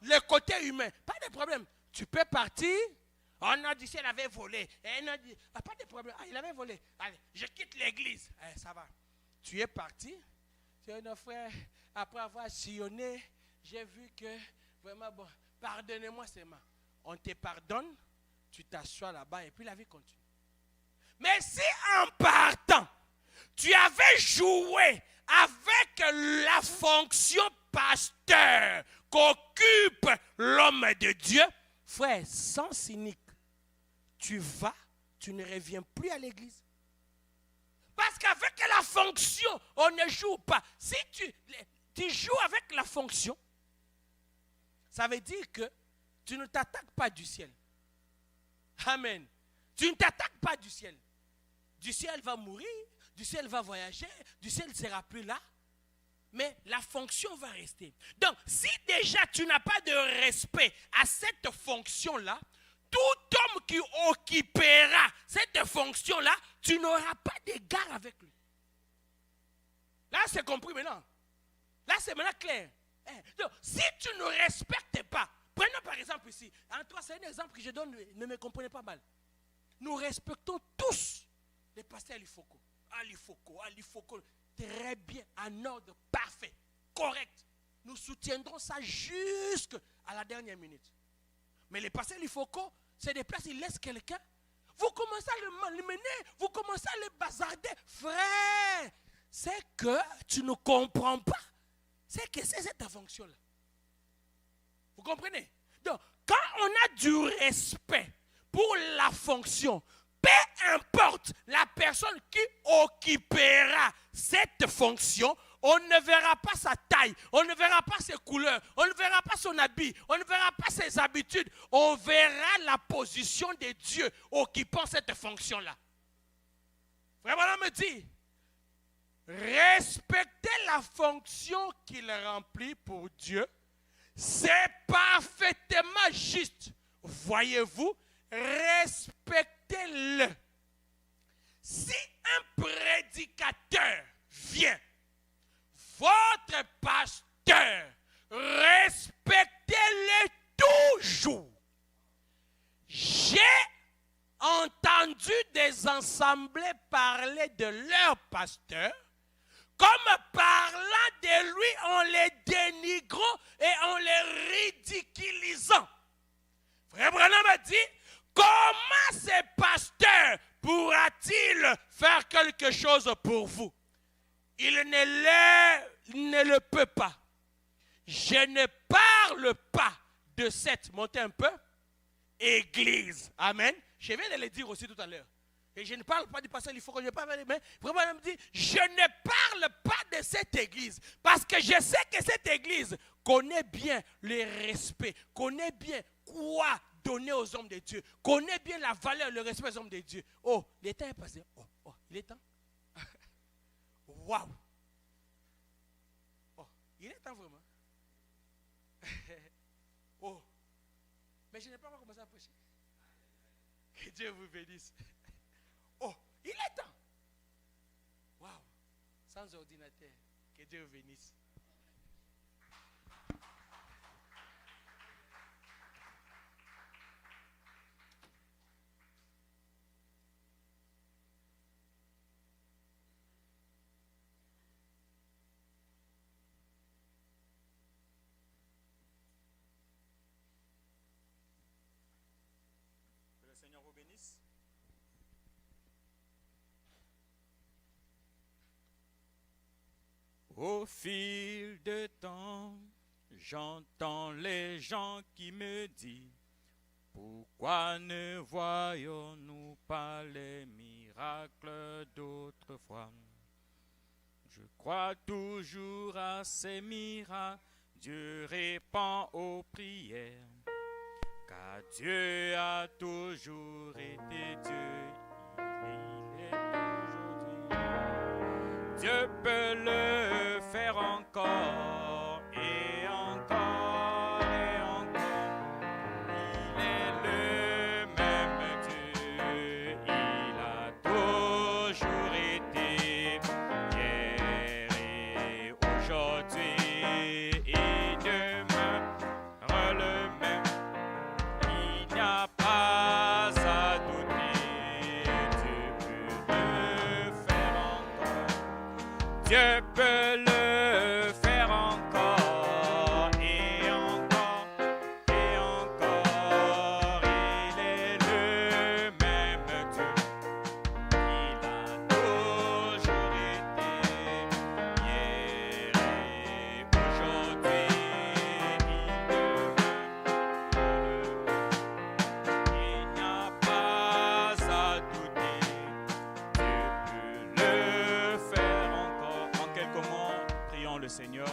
Speaker 1: le côté humain, pas de problème. Tu peux partir. On a dit qu'il avait volé. Et on a dit, pas de problème. Ah, il avait volé. Allez, je quitte l'église. Allez, ça va. Tu es parti. Tu es un frère. Après avoir sillonné, j'ai vu que vraiment, bon, pardonnez-moi seulement. On te pardonne, tu t'assois là-bas et puis la vie continue. Mais si en partant, tu avais joué avec la fonction pasteur qu'occupe l'homme de Dieu, frère, sans cynique, tu ne reviens plus à l'église. Parce qu'avec la fonction, on ne joue pas. Si tu joues avec la fonction, ça veut dire que tu ne t'attaques pas du ciel. Amen. Tu ne t'attaques pas du ciel. Du ciel va mourir, du ciel va voyager, du ciel ne sera plus là. Mais la fonction va rester. Donc, si déjà tu n'as pas de respect à cette fonction-là, tout homme qui occupera cette fonction-là, tu n'auras pas d'égard avec lui. Là, c'est compris maintenant. Là, c'est maintenant clair. Donc, si tu ne respectes pas, prenons par exemple ici, en toi, c'est un exemple que je donne, ne me comprenez pas mal. Nous respectons tous les pasteurs Alifoko, très bien, en ordre parfait, correct. Nous soutiendrons ça jusqu'à la dernière minute. Mais les pasteurs Alifoko, c'est des places, ils laissent quelqu'un. Vous commencez à le mener, vous commencez à le bazarder. Frère, c'est que tu ne comprends pas. C'est que c'est cette fonction-là. Vous comprenez? Donc, quand on a du respect pour la fonction, peu importe la personne qui occupera cette fonction, on ne verra pas sa taille, on ne verra pas ses couleurs, on ne verra pas son habit, on ne verra pas ses habitudes. On verra la position de Dieu occupant cette fonction-là. Vraiment, me dit, respecter la fonction qu'il remplit pour Dieu, c'est parfaitement juste. Voyez-vous, respectez-le. Si un prédicateur vient, votre pasteur, respectez-le toujours. J'ai entendu des assemblées parler de leur pasteur comme parlant de lui en les dénigrant et en les ridiculisant. Frère Branham a dit, comment ce pasteur pourra-t-il faire quelque chose pour vous? Il ne le peut pas. Je ne parle pas de cette, montez un peu, église. Amen. Je viens de le dire aussi tout à l'heure. Et je ne parle pas du pasteur, il faut que je parle, mais vraiment, me dit, je ne parle pas de cette église. Parce que je sais que cette église connaît bien le respect, connaît bien quoi donner aux hommes de Dieu, connaît bien la valeur, le respect aux hommes de Dieu. Oh, le temps est passé. Oh, il est temps. Waouh. Oh, il est temps vraiment. Oh, mais je n'ai pas encore commencé à prêcher. Que Dieu vous bénisse. Oh, il est temps. Waouh, sans ordinateur. Que Dieu vous bénisse. Que le Seigneur vous bénisse.
Speaker 2: Au fil du temps, j'entends les gens qui me disent, pourquoi ne voyons-nous pas les miracles d'autrefois? Je crois toujours à ces miracles, Dieu répond aux prières, car Dieu a toujours été Dieu, il est aujourd'hui. Dieu peut le faire encore et encore et encore. Il est le même Dieu, il a toujours Dieu peut le faire encore et encore et encore. Il est le même Dieu. Il a toujours été hier et aujourd'hui. Il n'y a pas à douter. Dieu peut le faire encore. En quelques mots, prions le Seigneur.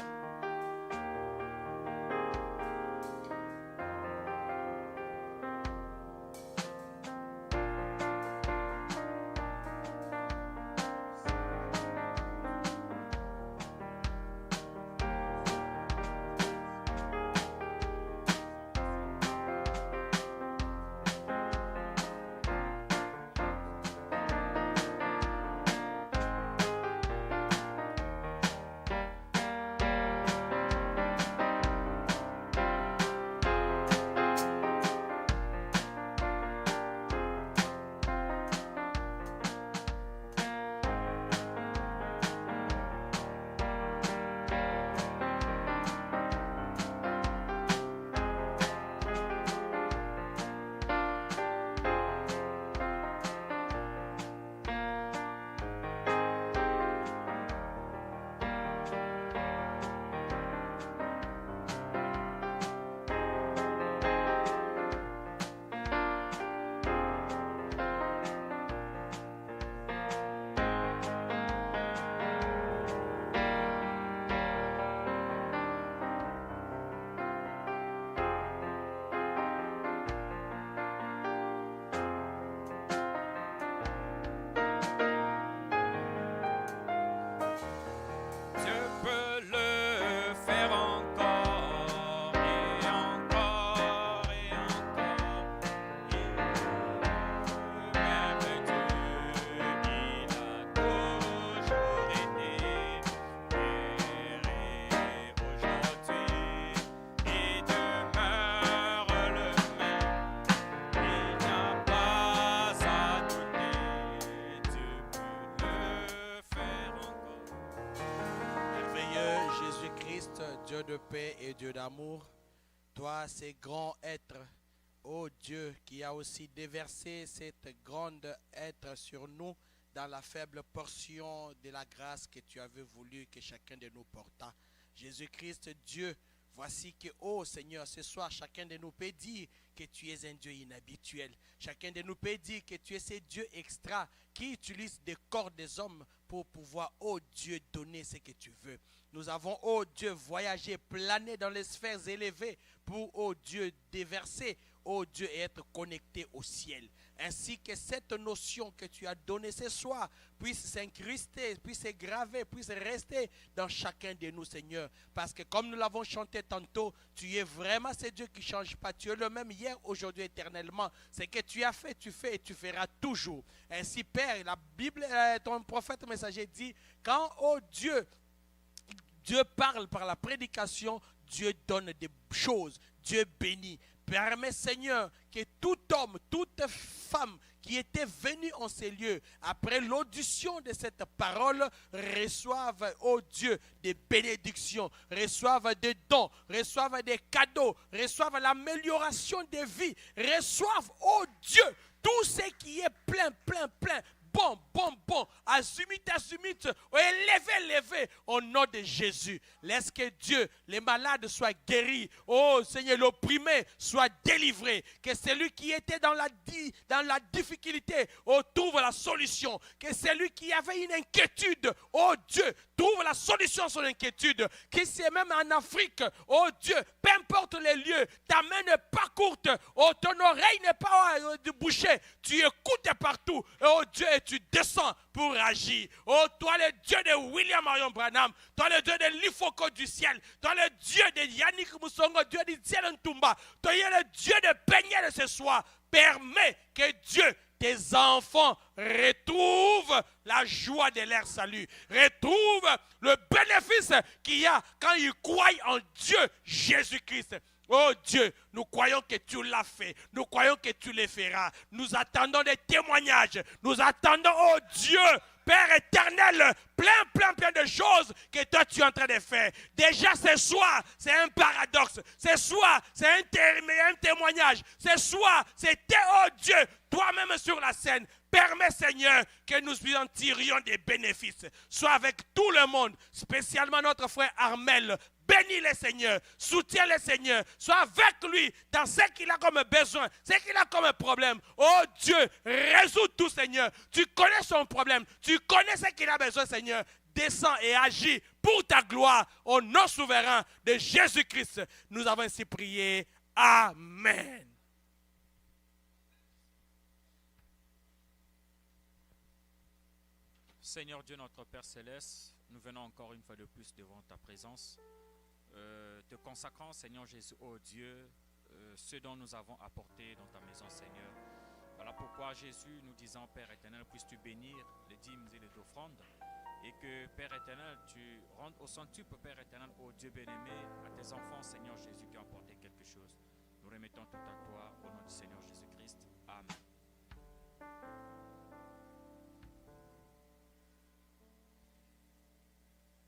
Speaker 2: Dieu peut le faire encore et encore et encore. Il est le même Dieu. Il a toujours été hier et aujourd'hui. Il demeure le même. Il n'y a pas à douter. Dieu peut le faire encore.
Speaker 1: Merveilleux Jésus-Christ, Dieu de paix et Dieu d'amour, toi, ces grands êtres, ô Dieu, qui a aussi déversé cette grande être sur nous dans la faible portion de la grâce que tu avais voulu que chacun de nous porta. Jésus-Christ, Dieu, voici que, ô Seigneur, ce soir, chacun de nous peut dire que tu es un Dieu inhabituel. Chacun de nous peut dire que tu es ce Dieu extra qui utilise des corps des hommes pour pouvoir, ô Dieu, donner ce que tu veux. Nous avons, ô Dieu, voyagé, plané dans les sphères élevées pour, ô Dieu, déverser, ô Dieu, et être connecté au ciel. Ainsi que cette notion que tu as donnée ce soir puisse s'incruster, puisse se graver, puisse rester dans chacun de nous, Seigneur. Parce que comme nous l'avons chanté tantôt, tu es vraiment ce Dieu qui ne change pas. Tu es le même hier, aujourd'hui, éternellement. Ce que tu as fait, tu fais et tu feras toujours. Ainsi, Père, la Bible, ton prophète messager dit, quand, oh Dieu parle par la prédication, Dieu donne des choses, Dieu bénit. Permets, Seigneur, que tout homme, toute femme qui était venu en ces lieux, après l'audition de cette parole, reçoivent, oh Dieu, des bénédictions, reçoivent des dons, reçoivent des cadeaux, reçoivent l'amélioration des vies, reçoivent, oh Dieu, tout ce qui est plein, bon, azumit, élevé, au nom de Jésus. Laisse que Dieu, les malades soient guéris. Oh Seigneur, l'opprimé soit délivré. Que celui qui était dans la difficulté, oh, trouve la solution. Que celui qui avait une inquiétude, oh Dieu, trouve la solution à son inquiétude. Que c'est même en Afrique, oh Dieu, peu importe les lieux, ta main n'est pas courte, oh, ton oreille n'est pas bouchée. Tu écoutes partout, oh Dieu, et tu descends pour agir. Oh, toi le Dieu de William Marion Branham, toi le Dieu de l'Ifoko du ciel, toi le Dieu de Yannick Moussongo, Dieu de Diel Ntumba, toi le Dieu de Beignet de ce soir. Permets que Dieu, tes enfants, retrouvent la joie de leur salut, retrouvent le bénéfice qu'il y a quand ils croient en Dieu Jésus-Christ. Oh Dieu, nous croyons que tu l'as fait. Nous croyons que tu le feras. Nous attendons des témoignages. Nous attendons, oh Dieu, Père éternel, plein de choses que toi tu es en train de faire. Déjà ce soir, c'est un paradoxe. Ce soir, c'est un témoignage. Ce soir, c'était, oh Dieu, toi-même sur la scène. Permets, Seigneur, que nous en tirions des bénéfices. Sois avec tout le monde, spécialement notre frère Armel. Bénis le Seigneur, soutiens le Seigneur, sois avec lui dans ce qu'il a comme besoin, ce qu'il a comme problème. Oh Dieu, résous tout, Seigneur. Tu connais son problème, tu connais ce qu'il a besoin, Seigneur. Descends et agis pour ta gloire au nom souverain de Jésus-Christ. Nous avons ainsi prié. Amen.
Speaker 2: Seigneur Dieu, notre Père Céleste, nous venons encore une fois de plus devant ta présence. Te consacrant, Seigneur Jésus, oh Dieu, ce dont nous avons apporté dans ta maison, Seigneur. Voilà pourquoi, Jésus, nous disons, Père éternel, puisses-tu bénir les dîmes et les offrandes, et que, Père éternel, tu rendes au centuple, Père éternel, oh Dieu bien-aimé, à tes enfants, Seigneur Jésus, qui ont apporté quelque chose. Nous remettons tout à toi, au nom du Seigneur Jésus-Christ. Amen.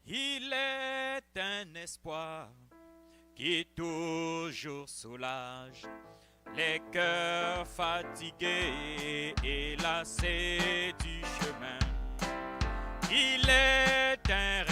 Speaker 2: Il est un espoir qui toujours soulage les cœurs fatigués et lassés du chemin. Il est un